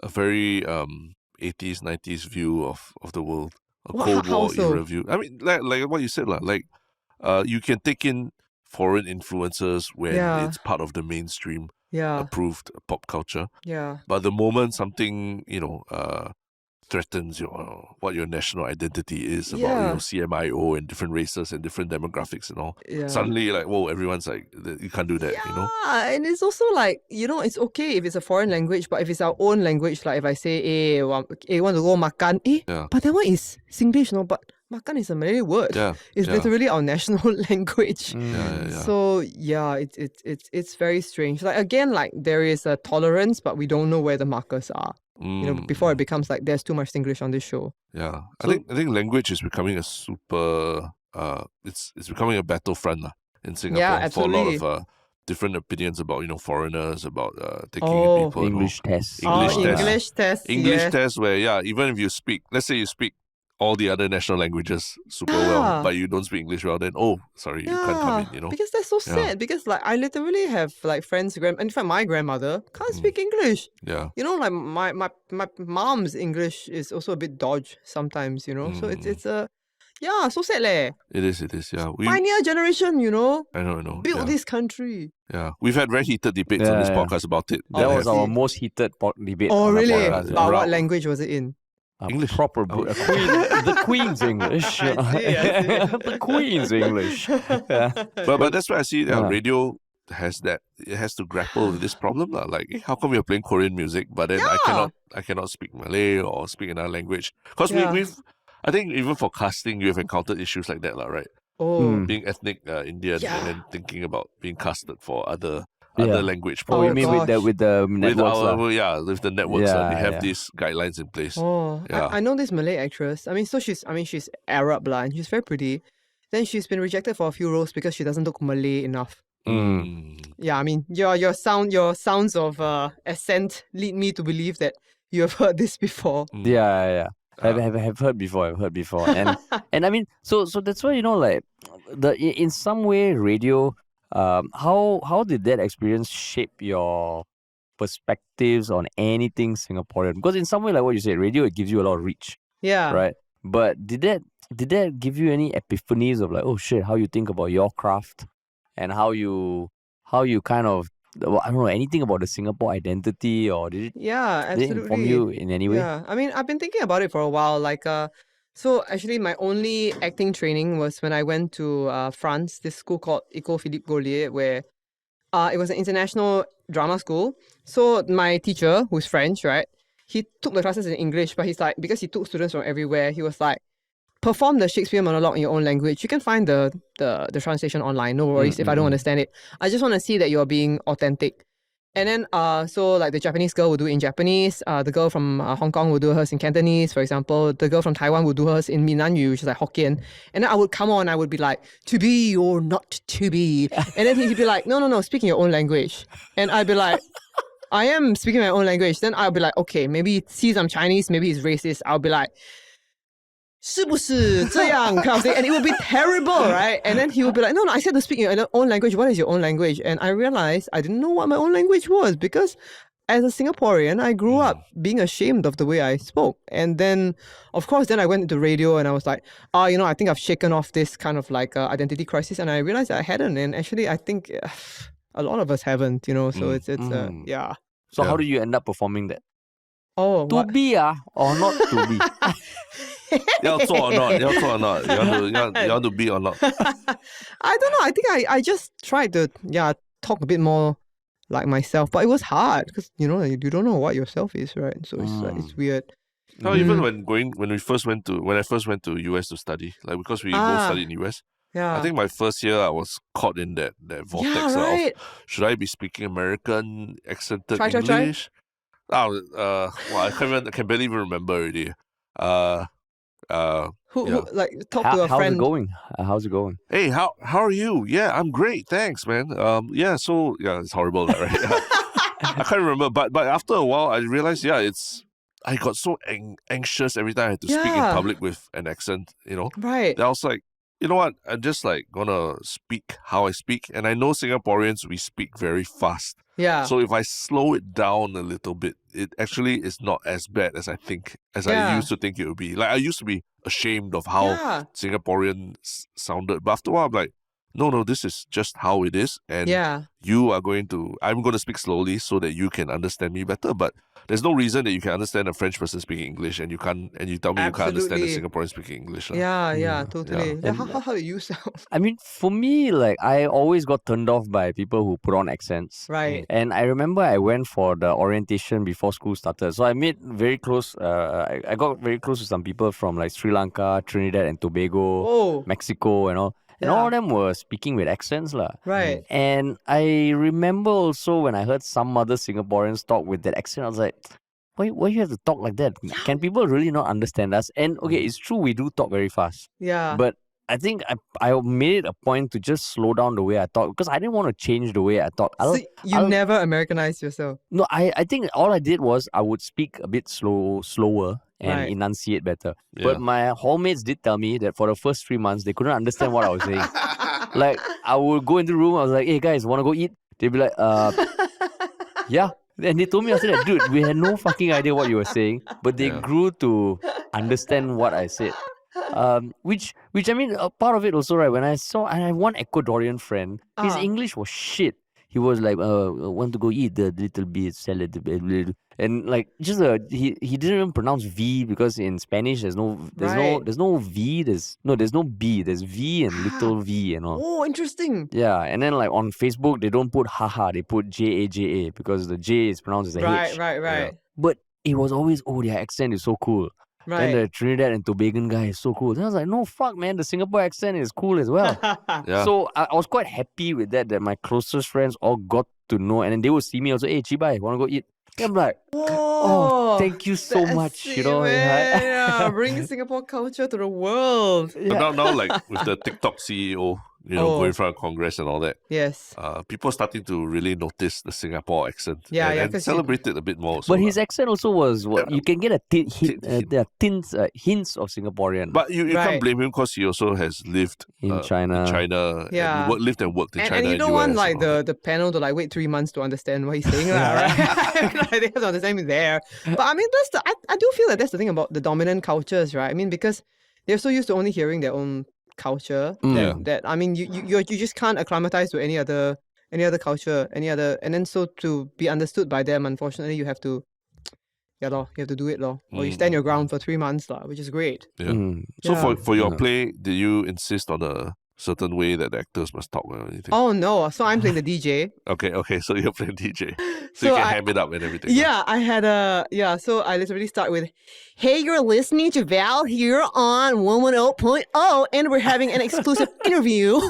very 80s 90s view of the world. A Cold War era view. I mean, like what you said, like you can take in foreign influences when it's part of the mainstream approved pop culture. Yeah. But the moment something, threatens what your national identity is about, CMIO and different races and different demographics and all, suddenly like, whoa, everyone's like, you can't do that, and it's also like, it's okay if it's a foreign language, but if it's our own language, like if I say, want to go makan, but that one is Singlish, no? But makan is a Malay word. It's literally our national language. So it's very strange. Like again, like there is a tolerance, but we don't know where the markers are. Before it becomes like there's too much Singlish on this show. Yeah, so, I think language is becoming a super. It's becoming a battlefront in Singapore for a lot of different opinions about foreigners, about taking in people. English tests. English tests. Where even if you speak, let's say you speak all the other national languages super well, but you don't speak English well, then sorry, you can't come in, Because that's so sad. Because like I literally have like friends, and in fact my grandmother can't speak English. Yeah. Like my mom's English is also a bit dodgy sometimes, So it's a Yeah, so sad leh. It is. Yeah, Pioneer generation, I know. built Yeah, this country. yeah. We've had very heated debates on this Yeah. podcast about it. That was I our see. most heated debate Oh, on really? our podcast. But Ra- what language was it in? English. Proper Oh. the Queen's English. I see. The Queen's English. Yeah. But that's why I see Yeah. radio has that. It has to grapple with this problem. Like, how come we're playing Korean music, but then I cannot speak Malay or speak another language? Because Yeah. I think even for casting, you've encountered issues like that, right? Oh. Being ethnic Indian Yeah. and then thinking about being casted for other Yeah. language Oh, you programs. mean with the with networks lah? with the networks, Yeah, they have yeah. these guidelines in place. Oh, Yeah. I know this Malay actress. she's Arab lah, and she's very pretty. Then she's been rejected for a few roles because she doesn't look Malay enough. Yeah, I mean your sounds of accent lead me to believe that you have heard this before. Yeah. I've heard before. And I mean, so that's why like in some way radio. How did that experience shape your perspectives on anything Singaporean? Because in some way, like what you said, radio, it gives you a lot of reach, Yeah. right? But did that give you any epiphanies of like, oh shit, how you think about your craft and how you kind of, I don't know, anything about the Singapore identity, or did Yeah, it inform absolutely. you in any way? Yeah, I mean, I've been thinking about it for a while. Like, so actually, my only acting training was when I went to France, this school called École Philippe Gaulier, where it was an international drama school. So my teacher, who's French, right, he took the classes in English, but he's like, because he took students from everywhere, he was like, perform the Shakespeare monologue in your own language. You can find the translation online. No worries if I don't understand it. I just want to see that you're being authentic. And then, so like the Japanese girl will do it in Japanese. The girl from Hong Kong will do hers in Cantonese, for example. The girl from Taiwan will do hers in Minanyu, which is like Hokkien. And then I would be like, to be or not to be. And then he'd be like, no, speak in your own language. And I'd be like, I am speaking my own language. Then I'll be like, okay, maybe he sees I'm Chinese, maybe he's racist. I'll be like, 是不是这样 kind of thing, and it would be terrible, right? And then he would be like, no, I said to speak in your own language. What is your own language? And I realized I didn't know what my own language was, because as a Singaporean, I grew up being ashamed of the way I spoke. And then, of course, then I went into radio and I was like, I think I've shaken off this kind of like identity crisis. And I realized that I hadn't. And actually, I think a lot of us haven't, so it's yeah. So how do you end up performing that? Oh, To what? be or not to be? 要做 or not? 要做 or not? You want to be or not? I don't know. I think I just tried to talk a bit more like myself, but it was hard because you don't know what yourself is, right? So it's like, it's weird. No, even when I first went to US to study, like because we both studied in US. Yeah. I think my first year I was caught in that vortex Yeah, right. of should I be speaking American accented Try. English? Well, I can barely even remember already. Who like talk to a How's friend? it going? How's it going? Hey, how are you? Yeah, I'm great, thanks, man. So it's horrible, right? I can't remember, but after a while, I realized, I got so anxious every time I had to speak in Yeah. public with an accent, Right. that I was like, you know what? I'm just like gonna speak how I speak, and I know Singaporeans, we speak very fast. Yeah. So if I slow it down a little bit, it actually is not as bad as I Yeah. used to think it would be. Like I used to be ashamed of how Yeah. Singaporeans sounded, but after a while, I'm like, no, this is just how it is, and Yeah. I'm going to speak slowly so that you can understand me better. But there's no reason that you can understand a French person speaking English and you tell me you can't understand a Absolutely. Singaporean speaking English. lah. Yeah, totally. Yeah. Then how do you sound? I mean, for me, like I always got turned off by people who put on accents. Right. And I remember I went for the orientation before school started. So I made very close, I got very close to some people from like Sri Lanka, Trinidad and Tobago, Oh. Mexico and all. And Yeah. all of them were speaking with accents lah. Right. And I remember also when I heard some other Singaporeans talk with that accent, I was like, why you have to talk like that? Can people really not understand us? And okay, it's true we do talk very fast. Yeah. But I think I made it a point to just slow down the way I talk because I didn't want to change the way I talk. so you never Americanized yourself. No, I think all I did was I would speak a bit slower and Right. enunciate better. Yeah. But my hallmates did tell me that for the first 3 months, they couldn't understand what I was saying. Like, I would go into the room, I was like, hey guys, want to go eat? They'd be like, yeah. And they told me after that, dude, we had no fucking idea what you were saying, but they Yeah. grew to understand what I said. Which I mean, a part of it also, right? When I saw, and I have one Ecuadorian friend, his Ah. English was shit. He was like, want to go eat the little bit salad, and like just he didn't even pronounce V because in Spanish there's no Right. V, there's no B, there's V and little V and all. Oh, interesting. Yeah, and then like on Facebook they don't put haha, they put JAJA because the J is pronounced as a H. Right. But it was always, their accent is so cool. Then Right. the Trinidad and Tobago guy is so cool. Then I was like, no, fuck, man, the Singapore accent is cool as well. Yeah. So I was quite happy with that my closest friends all got to know. And then they would see me also, hey, Chibai, want to go eat? Then I'm like, Oh, thank you so that's much. it, man. Yeah, bring Singapore culture to the world. But now, like with the TikTok CEO, going in front of Congress and all that, Yes. people are starting to really notice the Singapore accent and 'cause celebrate it a bit more. Also, But his accent also was what you can get a hint. there are hints of Singaporean. But you Right. can't blame him because he also has lived In China. Yeah. and lived and worked in China. And you and don't US want like and all that. the panel to like wait 3 months to understand what he's saying, right? Like, they have to understand me there. But I mean, I do feel that that's the thing about the dominant cultures, right? I mean, because they're so used to only hearing their own culture that I mean, you just can't acclimatize to any other culture, and then so to be understood by them, unfortunately, you have to. Yeah, you have to do it, or you stand your ground for 3 months, which is great. Yeah. So for your play, did you insist on a certain way that the actors must talk or anything? Oh no! So I'm playing the DJ. Okay. So you're playing DJ, so you can ham it up and everything. Yeah, I had So I literally start with, "Hey, you're listening to Val here on 110.0, and we're having an exclusive interview."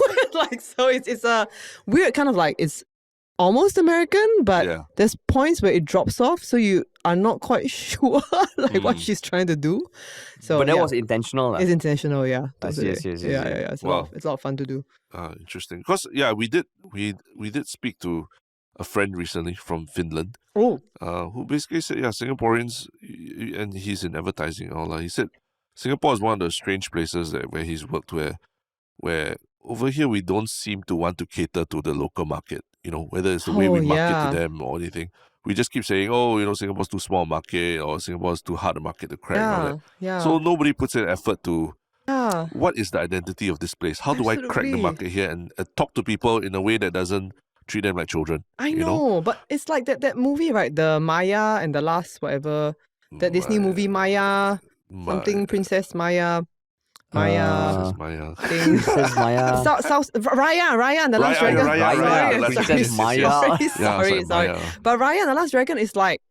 So it's a weird kind of like it's almost American, but there's points where it drops off, so you are not quite sure what she's trying to do. So, but that was intentional. It's intentional, yeah. Totally. Yes. Yeah. It's a lot of fun to do. Interesting. Because we did speak to a friend recently from Finland. Oh. Who basically said, Singaporeans, and he's in advertising and all that. He said Singapore is one of the strange places where he's worked where over here we don't seem to want to cater to the local market. Whether it's the way we market to them or anything. We just keep saying, Singapore's too small a market, or Singapore's too hard a market to crack and all that. Yeah. So nobody puts in effort to what is the identity of this place? How do I crack the market here and talk to people in a way that doesn't treat them like children? I know, but it's like that movie, right? The Maya and the last whatever, that Disney movie Maya, something Princess Maya. Princess Maya. Princess Maya. Raya and the Last Dragon. Princess Maya. Sorry. But Raya and the Last Dragon is like,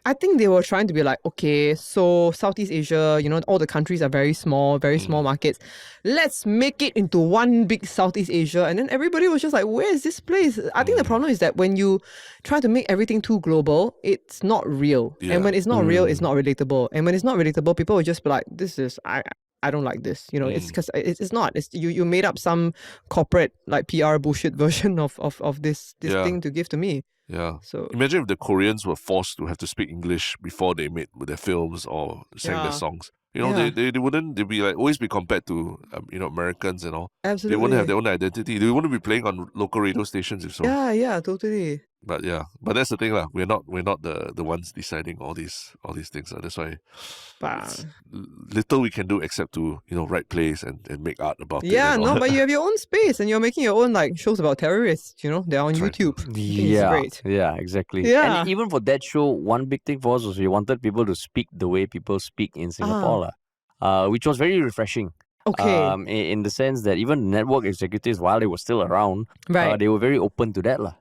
I think they were trying to be like, okay, so Southeast Asia, all the countries are very small markets. Let's make it into one big Southeast Asia. And then everybody was just like, where is this place? I think the problem is that when you try to make everything too global, it's not real. Yeah. And when it's not real, it's not relatable. And when it's not relatable, people will just be like, I don't like this. It's because it's not. It's you made up some corporate like PR bullshit version of this thing to give to me. Yeah. So imagine if the Koreans were forced to have to speak English before they made their films or sang their songs. They wouldn't. They'd be like always be compared to Americans and all. Absolutely. They wouldn't have their own identity. They wouldn't be playing on local radio stations if so. Yeah, totally. But that's the thing, lah. We're not the ones deciding all these things. That's why little we can do except to write plays and make art about it. Yeah, no, but you have your own space and you're making your own like shows about terrorists. They're on YouTube. Yeah, great. Yeah, exactly. Yeah. And even for that show, one big thing for us was we wanted people to speak the way people speak in Singapore, which was very refreshing. Okay. In the sense that even network executives, while they were still around, they were very open to that, lah.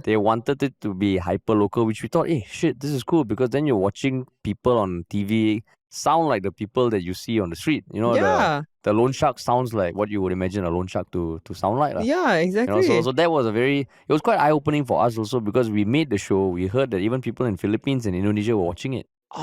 They wanted it to be hyper local, which we thought, hey, shit, this is cool because then you're watching people on TV sound like the people that you see on the street. The loan shark sounds like what you would imagine a loan shark to sound like. Yeah, exactly. So that was it was quite eye-opening for us also because we made the show. We heard that even people in Philippines and Indonesia were watching it. They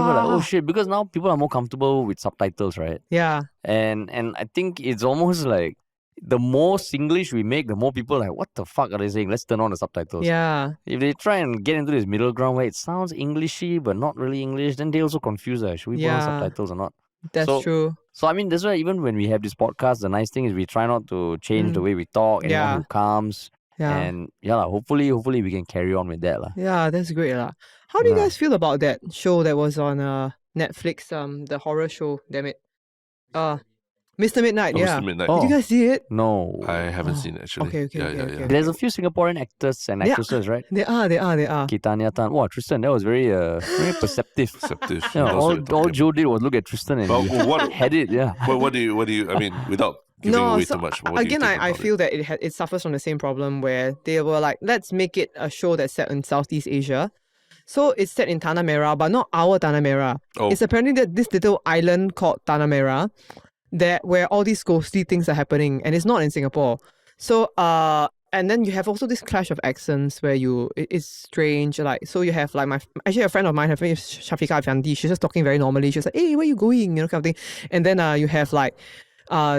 were like, oh shit, because now people are more comfortable with subtitles, right? Yeah. And I think it's almost like the more Singlish we make, the more people are like, what the fuck are they saying? Let's turn on the subtitles. Yeah. If they try and get into this middle ground where it sounds Englishy but not really English, then they also confuse us. Should we put on subtitles or not? That's true. So I mean, that's why even when we have this podcast, the nice thing is we try not to change the way we talk. Anyone who comes. Yeah. And hopefully we can carry on with that. Yeah, that's great. How do you guys feel about that show that was on Netflix, the horror show, damn it? Mr. Midnight, Oh, yeah. Mr. Midnight. Did you guys see it? No. I haven't seen it actually. Okay. There's a few Singaporean actors and actresses, right? They are. Kitania Tan. Wow, Tristen, that was very perceptive. Perceptive. Yeah, Knows what you're all talking Joe did was look at Tristan and But he what- had it, yeah. about. What do you? I mean, without giving away so too much. What again, do you think I about feel that it suffers from the same problem where they were like, let's make it a show that's set in Southeast Asia. So it's set in Tanah Merah, but not our Tanah Merah. Oh. It's apparently this little island called Tanah Merah where all these ghostly things are happening, and it's not in Singapore. So and then you have also this clash of accents where it's strange. Like, so you have like actually a friend of mine, her name is Shafiqa Afandi. She's just talking very normally. She's like, hey, where you going? Kind of thing. And then you have like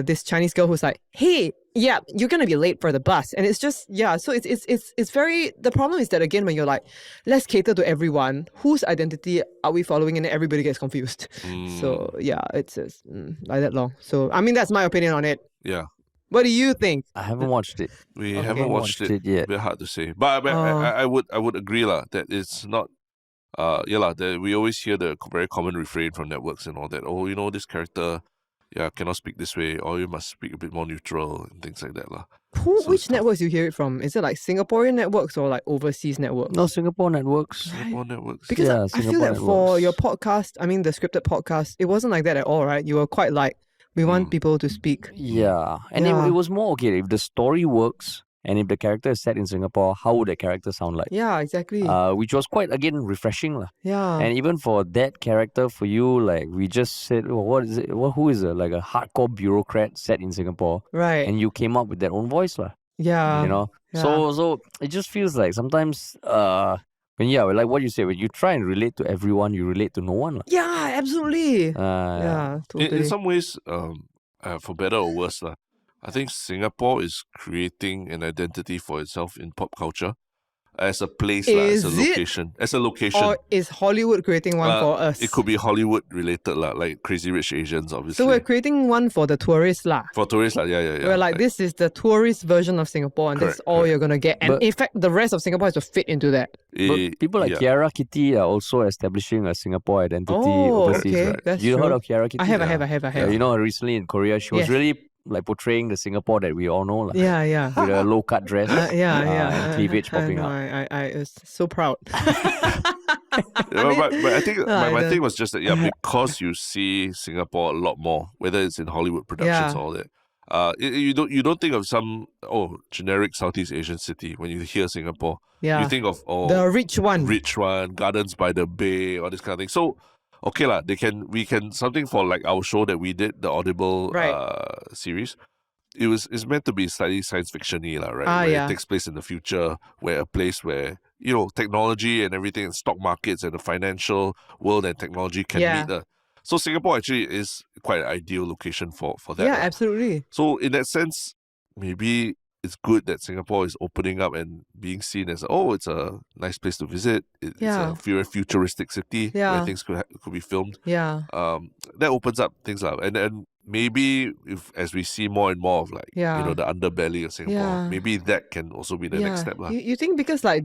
this Chinese girl who's like, hey, yeah, you're gonna be late for the bus. And it's just, yeah, so it's very, the problem is that again, when you're like, let's cater to everyone, whose identity are we following? And then everybody gets confused. So yeah, it's like that long. So I mean, that's my opinion on it. Yeah. What do you think? I haven't watched it. We Okay. haven't watched it yet. A bit hard to say, but I would agree that it's not. That we always hear the very common refrain from networks and all that. Oh, this character, cannot speak this way, or you must speak a bit more neutral and things like that, lah. So Which it's tough. networks you hear it from? Is it like Singaporean networks or like overseas networks? No, Singapore networks. Singapore networks. Because Yeah, I feel Singapore that for networks. your podcast, I mean the scripted podcast, it wasn't like that at all, right? You were quite like, we want people to speak. Yeah. And Yeah. It was more, okay, if the story works and if the character is set in Singapore, how would the character sound like? Yeah, exactly. Which was quite, again, refreshing. Yeah. And even for that character, for you, like, we just said, oh, what is it? Who is like a hardcore bureaucrat set in Singapore? Right. And you came up with that own voice, Yeah. you know? yeah. So it just feels like sometimes, like what you say, when you try and relate to everyone, you relate to no one. Yeah, absolutely. Yeah. Totally. In some ways, for better or worse, I think Singapore is creating an identity for itself in pop culture as a place, as a Is it? location. As a location. Or is Hollywood creating one for us? It could be Hollywood related, like Crazy Rich Asians, obviously. So we're creating one for the tourists, lah. for tourists, yeah. We're like, this is the tourist version of Singapore, and that's Correct, all you're gonna get. And But- in fact, the rest of Singapore has to fit into that. But people like Kiara Kitty are also establishing a Singapore identity Oh, overseas, okay, right? that's You heard true. of Kiara Kitty? I have. Yeah, you know, recently in Korea, she was Yes. really like portraying the Singapore that we all know, like, Yeah. with a low cut dress, Yeah. and cleavage popping I know, out. I was so proud. but I think my the- thing was just that because you see Singapore a lot more, whether it's in Hollywood productions Yeah. or all that. You don't think of some generic Southeast Asian city when you hear Singapore. Yeah. You think of The rich one. rich one, Gardens by the Bay, all this kind of thing. So okay lah, we can something for like our show that we did, the Audible Right. series. It's meant to be slightly science fiction-y, lah, right? Ah, where yeah. it takes place in the future, where a place where technology and everything, and stock markets and the financial world and technology can Yeah. meet. So Singapore actually is quite an ideal location for that. Yeah, lah. absolutely. So in that sense, maybe it's good that Singapore is opening up and being seen as it's a nice place to visit. It's Yeah. a very futuristic city where Yeah. things could be filmed. Yeah. That opens up things up, and maybe as we see more and more of like Yeah. the underbelly of Singapore, Yeah. maybe that can also be the next step, lah. You think because like,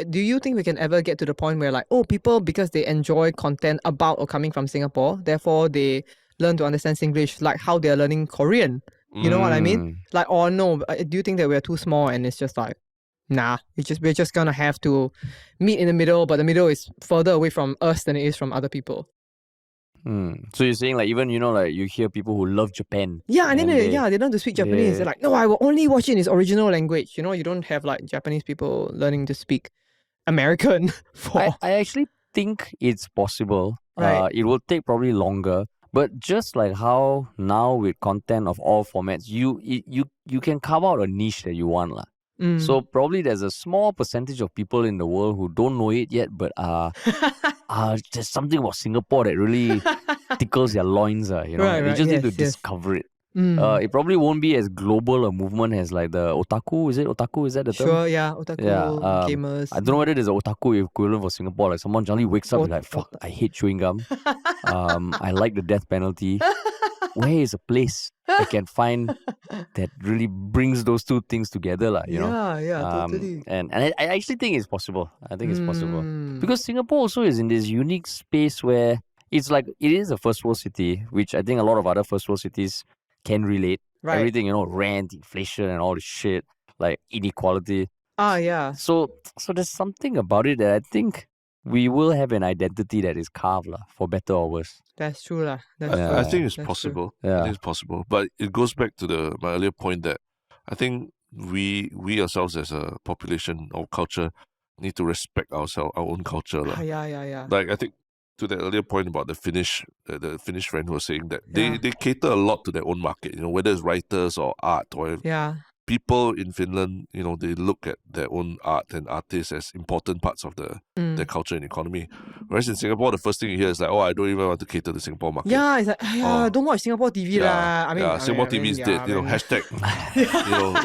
do you think we can ever get to the point where like, people because they enjoy content about or coming from Singapore, therefore they learn to understand Singlish like how they're learning Korean? You know what I mean? Like, or no, do you think that we're too small and it's just like, nah, we're just gonna have to meet in the middle, but the middle is further away from us than it is from other people? So you're saying like even like you hear people who love Japan. Yeah, and then they they learn to speak Japanese. They're like, no, I will only watch it in its original language. You don't have like Japanese people learning to speak American for. I actually think it's possible. Right. It will take probably longer. But just like how now with content of all formats, you can carve out a niche that you want, lah. So probably there's a small percentage of people in the world who don't know it yet, but there's something about Singapore that really tickles their loins, Right, You just need to yes. discover it. It probably won't be as global a movement as like the otaku. Is it otaku? Is that the term? Sure, yeah, otaku, Yeah, gamers. I don't know whether there's an otaku equivalent for Singapore. Like someone suddenly wakes up and like, fuck, I hate chewing gum. I like the death penalty. Where is a place I can find that really brings those two things together, lah? You know? Yeah, totally. And I actually think it's possible. I think it's possible because Singapore also is in this unique space where it's like it is a first world city, which I think a lot of other first world cities can relate. Right. Everything, rent, inflation, and all the shit, like inequality. Yeah. So there's something about it that I think we will have an identity that is carved, for better or worse. That's true lah. That's Yeah. true. I think it's That's possible. true. Yeah. I think it's possible. But it goes back to my earlier point that I think we ourselves as a population or culture need to respect our own culture. lah. Yeah. Like I think to the earlier point about the Finnish friend who was saying that Yeah. they cater a lot to their own market, whether it's writers or art or Yeah. people in Finland, they look at their own art and artists as important parts of their culture and economy. Whereas in Singapore, the first thing you hear is like, oh, I don't even want to cater to the Singapore market. Yeah, it's like, don't watch Singapore TV lah. I mean, Singapore TV is dead. Hashtag,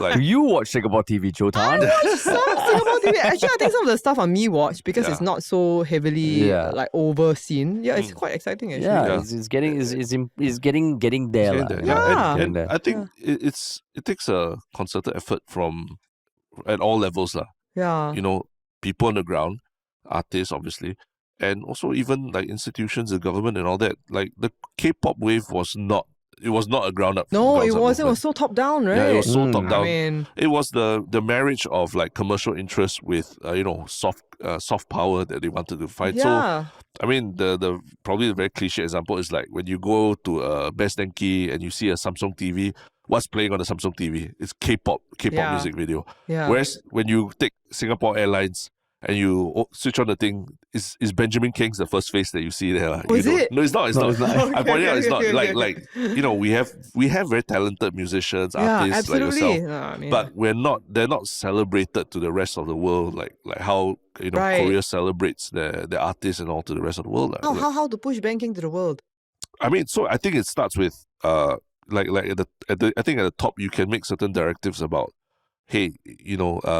like. Do you watch Singapore TV, Jotan? Some Singapore TV. Actually, I think some of the stuff on Me Watch because it's not so heavily like overseen. Yeah, it's quite exciting actually. Yeah, it's getting there. And I think it takes a concerted effort from at all levels lah. Yeah. People on the ground, artists obviously, and also even like institutions, the government and all that. Like the K-pop wave was not a ground up. No, it wasn't. Movement. It was so top down, right? Yeah, it was so top down. I mean, it was the marriage of like commercial interests with soft power that they wanted to fight. yeah. So I mean, the probably the very cliche example is like when you go to Best Denki and you see a Samsung TV. What's playing on the Samsung TV? It's K-pop music video. Yeah. Whereas when you take Singapore Airlines and you switch on the thing, is Benjamin King's the first face that you see there? Oh, is it? No, it's not. It's not. I pointed out it's not. Okay. Like we have very talented musicians, Yeah, artists like absolutely. yourself. No, I mean, But they're not celebrated to the rest of the world like how Right. Korea celebrates their artists and all to the rest of the world. how to push banking to the world? I mean, so I think it starts with like I think at the top you can make certain directives about, hey,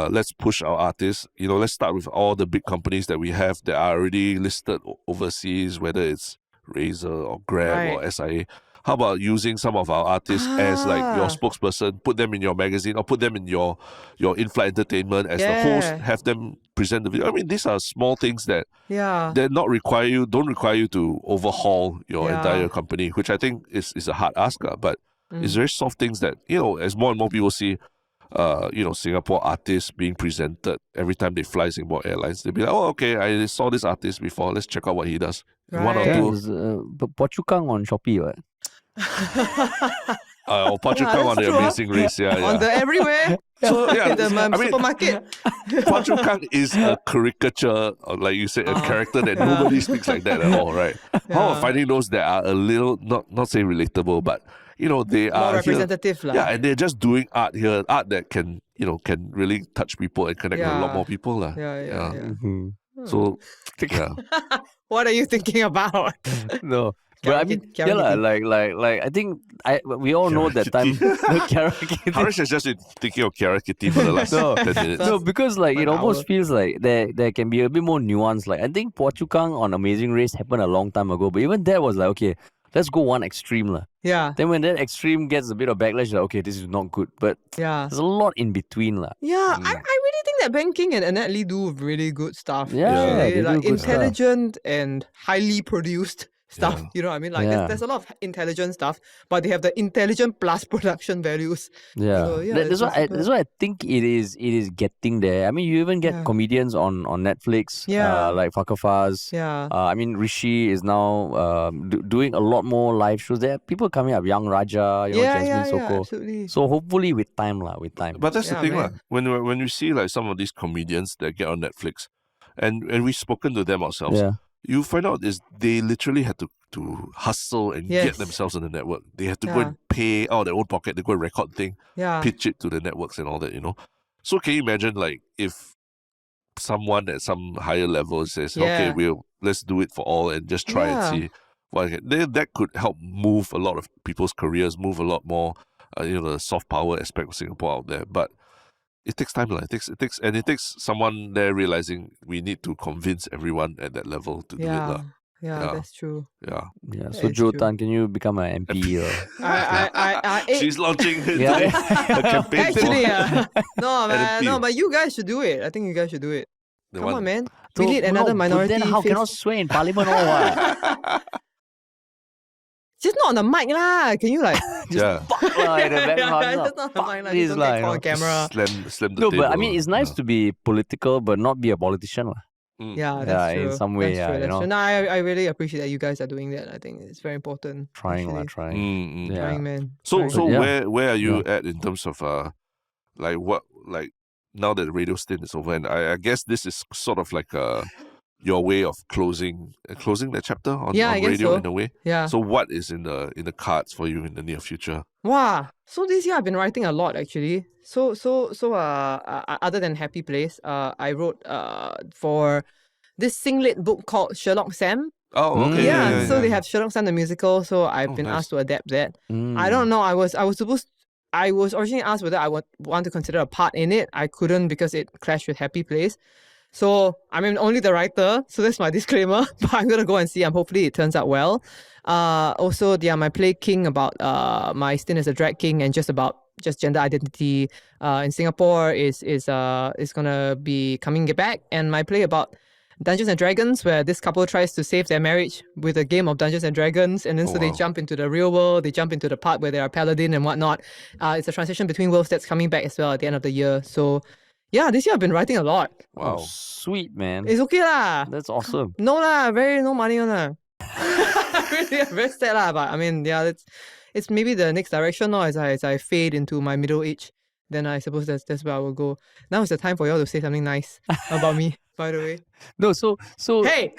let's push our artists. Let's start with all the big companies that we have that are already listed overseas, whether it's Razer or Grab or SIA. How about using some of our artists as like your spokesperson, put them in your magazine or put them in your in-flight entertainment as the host, have them present the video. I mean, these are small things that don't require you to overhaul your entire company, which I think is a hard ask, but it's very soft things that, as more and more people see Singapore artists being presented every time they fly Singapore Airlines, they'll be like, oh, okay, I saw this artist before, let's check out what he does. One or two. Phua Chu Kang on Shopee, right? Phua Chu Kang on the Amazing Race, On the everywhere. So in the supermarket. Phua Chu Kang is a caricature, or like you said, a character that nobody speaks like that at all, right? How about finding those that are a little, not say relatable, but they are more representative here, and they're just doing art here, art that can really touch people and connect with a lot more people, Yeah. Mm-hmm. So, What are you thinking about? No. But I mean, like I think we all know that time. Harish has just been thinking of Kiara Kitty for the last 10 minutes. No, because like it almost feels like there can be a bit more nuance. Like I think Phua Chu Kang on Amazing Race happened a long time ago, but even that was like, okay, let's go one extreme lah. Yeah. Then when that extreme gets a bit of backlash, like, okay, this is not good. But there's a lot in between lah. Yeah, I really think that Banking and Annette Lee do really good stuff. Yeah, they do like good intelligent and highly produced stuff. You know what I mean? Like there's a lot of intelligent stuff, but they have the intelligent plus production values. Yeah, so, that's why I think it is getting there. I mean, you even get comedians on Netflix, like Fakafaz. I mean, Rishi is now doing a lot more live shows. There are people coming up, Young Raja, Jasmine Soko. Absolutely. So hopefully with time. But that's the thing, man. when you see like some of these comedians that get on Netflix, and we've spoken to them ourselves. Yeah. You find out is they literally had to hustle and get themselves on the network. They had to go and pay out of their own pocket to go and record the thing, pitch it to the networks and all that, So can you imagine like if someone at some higher level says, okay, let's do it for all and just try and see what that could help move a lot of people's careers, move a lot more, the soft power aspect of Singapore out there. But it takes time. It takes someone there realizing we need to convince everyone at that level to do it. Yeah, that's true. Yeah. So Jotan, can you become an MP? I She's launching a campaign. Actually, no, but you guys should do it. I think you guys should do it. Come on, man. We need another minority. Then how cannot swear in Parliament or what? Just not on the mic lah. Can you like... Yeah. Fuck lah, in the background. yeah, lah. just not on the Fuck mic lah. this Just lah, don't you get caught know. on camera. Slam the No, table. but I mean, it's nice yeah. to be political, but not be a politician lah. Yeah, that's true. in some way, that's true. you That's know. true. No, I really appreciate that you guys are doing that. I think it's very important. Trying lah, actually. trying. Yeah. Trying, man. So Trying. so yeah. where are you Yeah. at in terms of like what like now that the radio stint is over, and I guess this is sort of like your way of closing the chapter on I guess radio so. in a way. Yeah. So what is in the cards for you in the near future? Wow. So this year I've been writing a lot actually. So other than Happy Place, I wrote for this singlet book called Sherlock Sam. Oh, okay. Yeah. So they have Sherlock Sam the musical. So I've been nice. asked to adapt that. Mm. I don't know. I was originally asked whether I want to consider a part in it. I couldn't because it clashed with Happy Place. So I mean, only the writer. So that's my disclaimer. But I'm gonna go and see. And hopefully it turns out well. Also, my play King about my stint as a drag king and just gender identity in Singapore is gonna be coming back. And my play about Dungeons and Dragons, where this couple tries to save their marriage with a game of Dungeons and Dragons, and then they jump into the real world. They jump into the part where they are paladin and whatnot. It's a transition between worlds that's coming back as well at the end of the year. So, yeah, this year I've been writing a lot. Wow. Oh, sweet, man. It's okay lah. That's awesome. No lah, no money on lah. Really, I'm very sad lah. But I mean, yeah, it's maybe the next direction now as I fade into my middle age. Then I suppose that's where I will go. Now is the time for y'all to say something nice about me. By the way, No, so hey,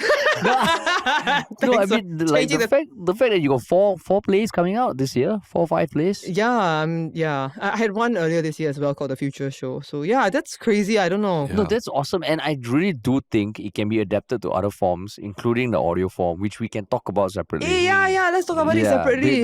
no, I Thanks for mean like changing the fact that you got four plays coming out this year, 4 or 5 plays. yeah. I had one earlier this year as well called The Future Show. So yeah, that's crazy. I don't know. Yeah. No, that's awesome, and I really do think it can be adapted to other forms, including the audio form, which we can talk about separately. Hey, yeah. Let's talk about it separately.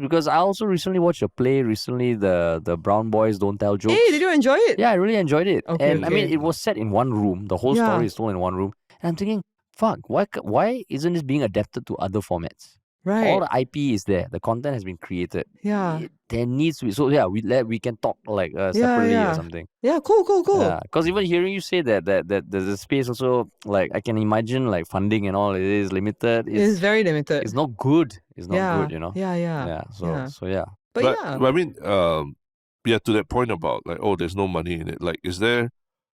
Because I also recently watched a play the Brown Boys Don't Tell Jokes. Hey, did you enjoy it? Yeah, I really enjoyed it. Okay, and I mean, okay. it was set in one room. The whole Yeah. story is told in one room. And I'm thinking, fuck, why isn't this being adapted to other formats? Right. All the IP is there. The content has been created. Yeah. There needs to be. So yeah, we can talk like separately yeah. or something. Yeah. Cool. Yeah, because even hearing you say that there's a space also, like I can imagine like funding and all, it is limited. It's very limited. It's not good. It's not good, you know. Yeah. Yeah. So yeah. But yeah. I mean, to that point about like, oh, there's no money in it. Like, is there?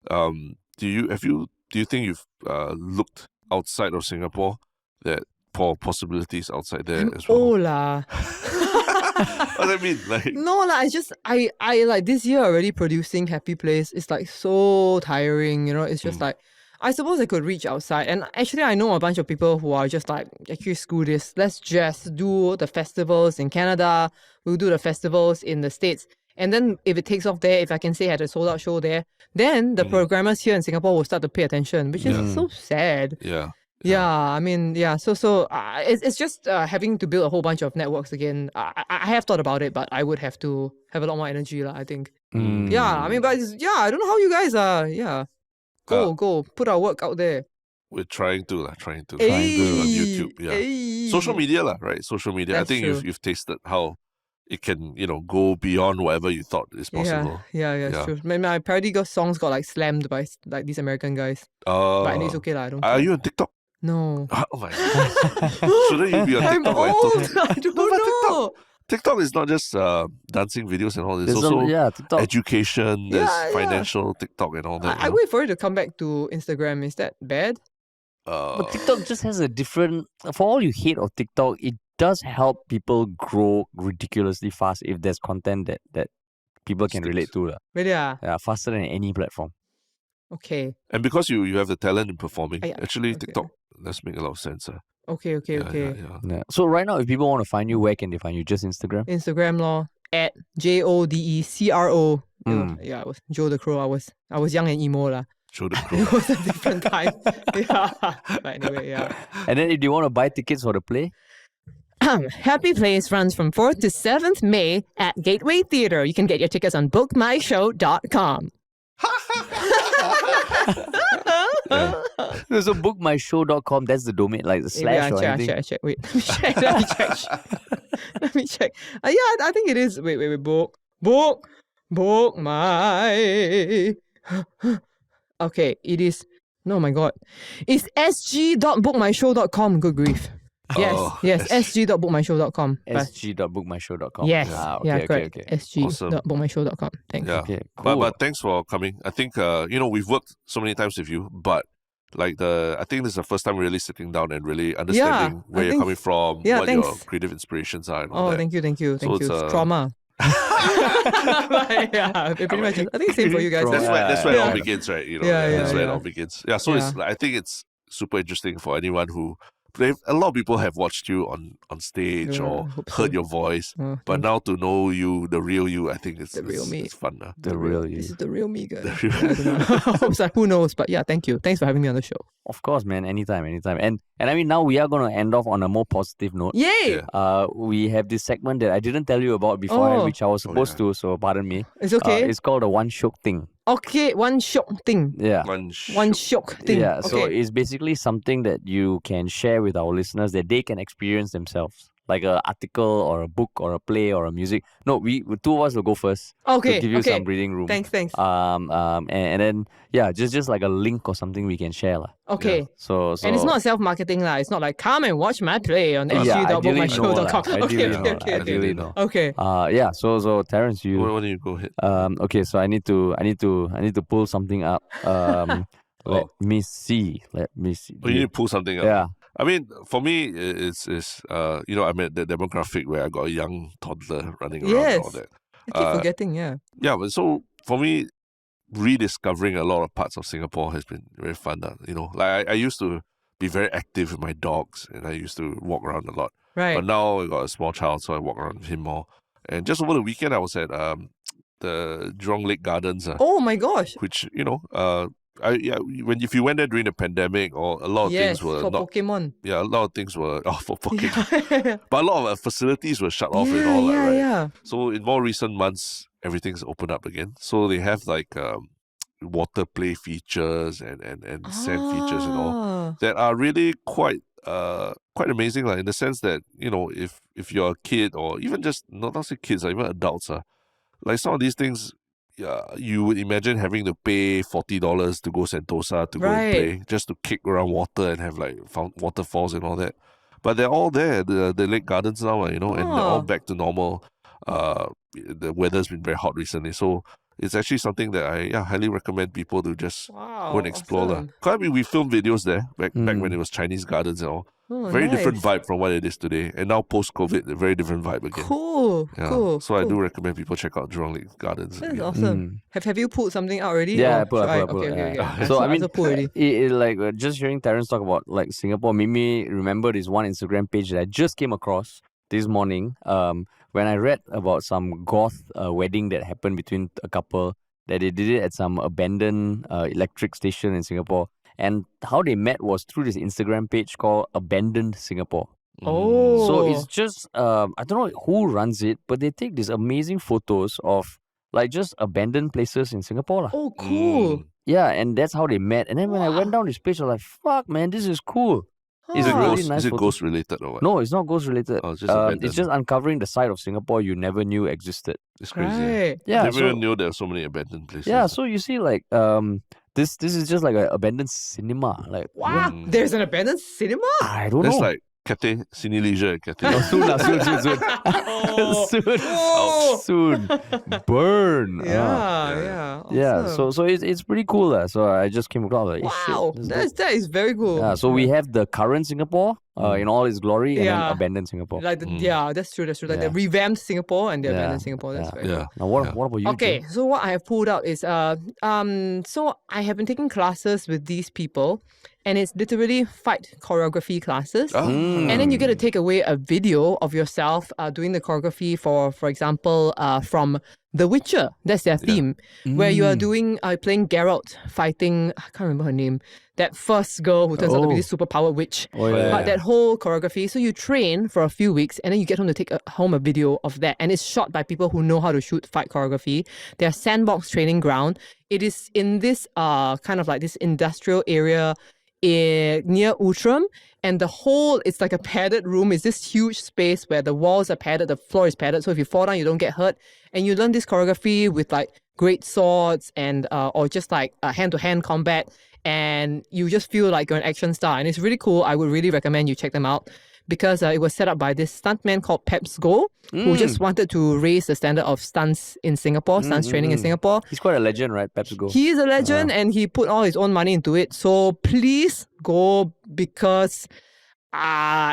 Do you think you've looked outside of Singapore that for possibilities outside there as well? Oh lah. What does that mean? Like, No lah, it's just I like this year already producing Happy Place. It's like so tiring, you know. It's just like I suppose I could reach outside, and actually I know a bunch of people who are just like, actually screw this. Let's just do the festivals in Canada. We'll do the festivals in the States. And then if it takes off there, if I can say I had a sold out show there, then the programmers here in Singapore will start to pay attention, which is so sad. yeah. Yeah, I mean, yeah. So it's just having to build a whole bunch of networks again. I have thought about it, but I would have to have a lot more energy, I think. Yeah, I mean, but I don't know how you guys are. Yeah, go put our work out there. We're trying to on Hey, YouTube. Yeah, hey. social media right? Social media. That's I think true. you've tasted how it can go beyond whatever you thought is possible. Yeah, it's true. My parody songs got like slammed by like these American guys. But it's okay lah. I don't care. Are you on TikTok? No. Oh my god! Shouldn't you be on I'm TikTok? old. I don't but know. TikTok is not just dancing videos and all this. There's also TikTok. education. There's Yeah. financial TikTok and all that. I wait for it to come back to Instagram. Is that bad? But TikTok just has a different. For all you hate of TikTok, it does help people grow ridiculously fast if there's content that people can relate to. Really? Yeah, faster than any platform. Okay. And because you have the talent in performing, Yeah, actually okay. TikTok does make a lot of sense. Okay. Yeah. Yeah. So right now, if people want to find you, where can they find you? Just Instagram? Instagram law at JODECRO. Yeah, I was Joe the Crow. I was young and emo lah. Show the crew. It was a different time. Yeah. But anyway, yeah. And then if you want to buy tickets for the play, Happy Place runs from 4th to 7th May at Gateway Theatre. You can get your tickets on bookmyshow.com. so bookmyshow.com, that's the domain, like the slash or anything. Check. Wait, let me check. Let me check. Yeah, I think it is. Wait. Book my. Okay, it is. No, my God. It's sg.bookmyshow.com. Good grief. Yes, Oh, yes. sg.bookmyshow.com. sg.bookmyshow.com. Yes. Ah, Yeah, okay, correct. okay. sg.bookmyshow.com. Thanks. Yeah. Okay, cool. But thanks for coming. I think we've worked so many times with you, but I think this is the first time really sitting down and really understanding where I you're think- coming from, yeah, what your thanks. creative inspirations are and all Oh, that. thank you. So It's it's, trauma. yeah, pretty much. I think same for you guys. Trauma. That's where it all Yeah. begins, right? Yeah, That's where it yeah. all begins. Yeah, so Yeah. I think it's super interesting for anyone who a lot of people have watched you on stage Yeah, or I hope heard so. your voice, Oh, but thanks. now to know you, the real you, I think it's The real me. It's fun. The real you. This is the real me, guys. The real- Yeah, I don't know. Hope so. Who knows? But yeah, thank you. Thanks for having me on the show. Of course, man. Anytime. And I mean, now we are going to end off on a more positive note. Yay! Yeah. We have this segment that I didn't tell you about before, Oh. which I was supposed to, so pardon me. It's okay. It's called the One Shiok Thing. Okay, one Shiok Thing. Yeah. One Shiok Thing. Yeah, so Okay. it's basically something that you can share with our listeners that they can experience themselves. Like an article or a book or a play or a music. No, we two of us will go first. Okay, To give you okay. some breathing room. Thanks. And then just like a link or something we can share. Okay. So And it's not self-marketing lah. It's not like come and watch my play on sg.bookmyshow.com. Ideally no. Okay. Ideally no. Okay. So Terence, you Why don't you go ahead? okay, so I need to pull something up. Let me see. Oh, you need to pull something up. Yeah. I mean, for me, it's I'm at the demographic where I got a young toddler running around and all Yes. that. I keep forgetting, yeah. Yeah, but so for me, rediscovering a lot of parts of Singapore has been very fun. Like I used to be very active with my dogs, and I used to walk around a lot. Right. But now I got a small child, so I walk around with him more. And just over the weekend, I was at the Jurong Lake Gardens, Oh my gosh. which if you went there during the pandemic, or a lot of Yes, things were for not. Pokemon. Yeah, a lot of things were for Pokemon, but a lot of facilities were shut off and Yeah, all that, right? yeah. So in more recent months, everything's opened up again. So they have like water play features and sand features and all that are really quite amazing, like in the sense that if you're a kid, or even just not say kids, even adults, like some of these things. Yeah, you would imagine having to pay $40 to go Sentosa to go and play, just to kick around water and have like waterfalls and all that. But they're all there, the lake gardens now, and they're all back to normal. The weather's been very hot recently, so it's actually something that I highly recommend people to just go and explore. Awesome. Because I mean, we filmed videos there back when it was Chinese gardens and all. Oh, Very nice. different vibe from what it is today. And now post-COVID, a very different vibe again. Cool. Yeah. Cool. So I do recommend people check out Jurong Lake Gardens. That's again. awesome. Have you pulled something out already? Yeah, or I pull. should Okay. Okay. So I mean, also pull already. Just hearing Terence talk about like Singapore made me remember this one Instagram page that I just came across this morning. When I read about some goth wedding that happened between a couple, that they did it at some abandoned electric station in Singapore. And how they met was through this Instagram page called Abandoned Singapore. Oh. So it's just, I don't know who runs it, but they take these amazing photos of like just abandoned places in Singapore. Lah. Oh, cool. Yeah, and that's how they met. And then when I went down this page, I was like, fuck, man, this is cool. Is it really ghost? nice Is it photo. ghost related or what? No, it's not ghost related. Oh, it's just abandoned. It's just uncovering the side of Singapore you never knew existed. It's crazy. Right. Yeah, Never even knew there were so many abandoned places. Yeah, so you see, like, this is just like an abandoned cinema. Like, Wow. There's an abandoned cinema? I don't That's know. like Cathay, Cine Leisure at Cathay. No, soon. Oh. Soon. Burn. Yeah. Yeah, Awesome. so it's pretty cool. So I just came across like, Wow. shit, That is very cool. yeah, so we have the current Singapore in all its glory and then Yeah. abandoned Singapore. Like that's true. Like Yeah. the revamped Singapore and the Yeah. abandoned Singapore. That's very Yeah. Now what about you? Okay, Jay? so what I have pulled out is so I have been taking classes with these people, and it's literally fight choreography classes. And then you get to take away a video of yourself doing the choreography for example, from The Witcher. That's their theme, where you are playing Geralt fighting, I can't remember her name, that first girl who turns out to be this superpowered witch. Oh, yeah. But that whole choreography, so you train for a few weeks and then you get home to take home a video of that. And it's shot by people who know how to shoot fight choreography. They're sandbox training ground. It is in this kind of like this industrial area near Outram, and it's like a padded room. It's this huge space where the walls are padded, the floor is padded, so if you fall down you don't get hurt. And you learn this choreography with like great swords and or just like hand-to-hand combat, and you just feel like you're an action star, and it's really cool. I would really recommend you check them out. because it was set up by this stuntman called Peps Go, who just wanted to raise the standard of stunts in Singapore, stunts training in Singapore. He's quite a legend, right? Peps Go. He is a legend and he put all his own money into it. So please go, because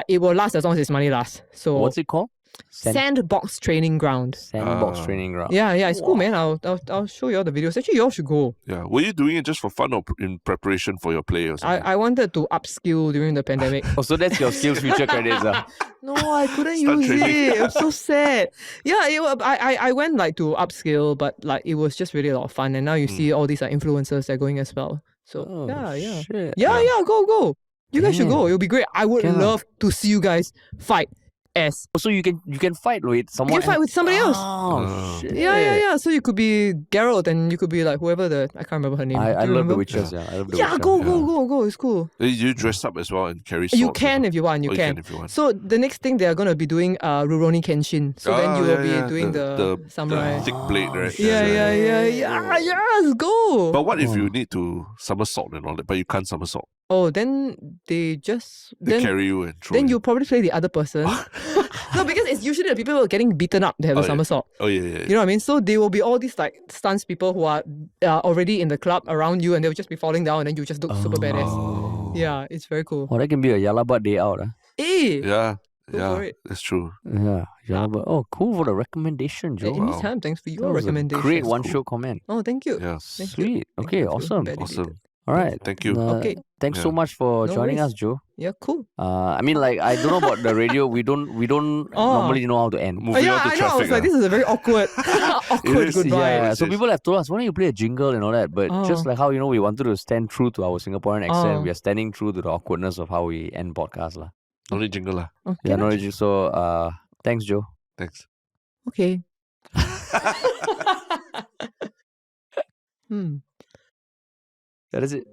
it will last as long as his money lasts. So What's it called? Sandbox Training Ground. Sandbox Training Ground. Yeah, it's cool, man. I'll show you all the videos. Actually, you all should go. Yeah. Were you doing it just for fun or in preparation for your play or something? I wanted to upskill during the pandemic. Oh, so that's your skills future credits. No, I couldn't Stunt use training. it. I'm so sad. Yeah, I went like to upskill, but like it was just really a lot of fun. And now you see all these influencers that are going as well. So yeah. Shit. Yeah, go. You guys should Damn. go. It'll be great. I would Can love to see you guys fight as. Oh, so you can fight with someone. You can fight with somebody else. Oh, shit. Yeah. So you could be Geralt and you could be like whoever I can't remember her name. I Do you love remember? the witches. Yeah, I love the Yeah, witches. go. It's cool. You dress up as well and carry swords. You can if you want. You Oh, you can. can if you want. So the next thing they are gonna be doing Rurouni Kenshin. So then you will be doing the samurai. The thick blade, right? Yeah. Let's go. But what if you need to somersault and all that, but you can't somersault? Oh, then they They carry you and throw then you. you probably play the other person. No, because it's usually the people who are getting beaten up that have the somersault. Oh, yeah. You know what I mean? So they will be all these like stunts people who are already in the club around you and they'll just be falling down and then you just look super badass. Yeah, it's very cool. Oh, that can be a Yalabat day out. Hey! Yeah, Go for it. that's true. Yeah, Yalabat. Oh, cool for the recommendation, Joe. Anytime, thanks for That your was a recommendation. great one-show comment. Oh, thank you. Yeah. Thank you. Sweet. Thank Okay, you. awesome. Validated. Awesome. All right. Thank you. Okay. Thanks so Yeah. much for No joining worries. us, Joe. Yeah, cool. I mean, like, I don't know about the radio. We don't normally know how to end. Moving on to I know. I traffic. was like, this is a very awkward, awkward is, goodbye. Yeah, Yes, so yes. people have told us, why don't you play a jingle and all that? But just like how, we wanted to stand true to our Singaporean accent, we are standing true to the awkwardness of how we end podcasts. lah. No need jingle lah. Okay. Yeah, no, so thanks, Joe. Thanks. Okay. That is it.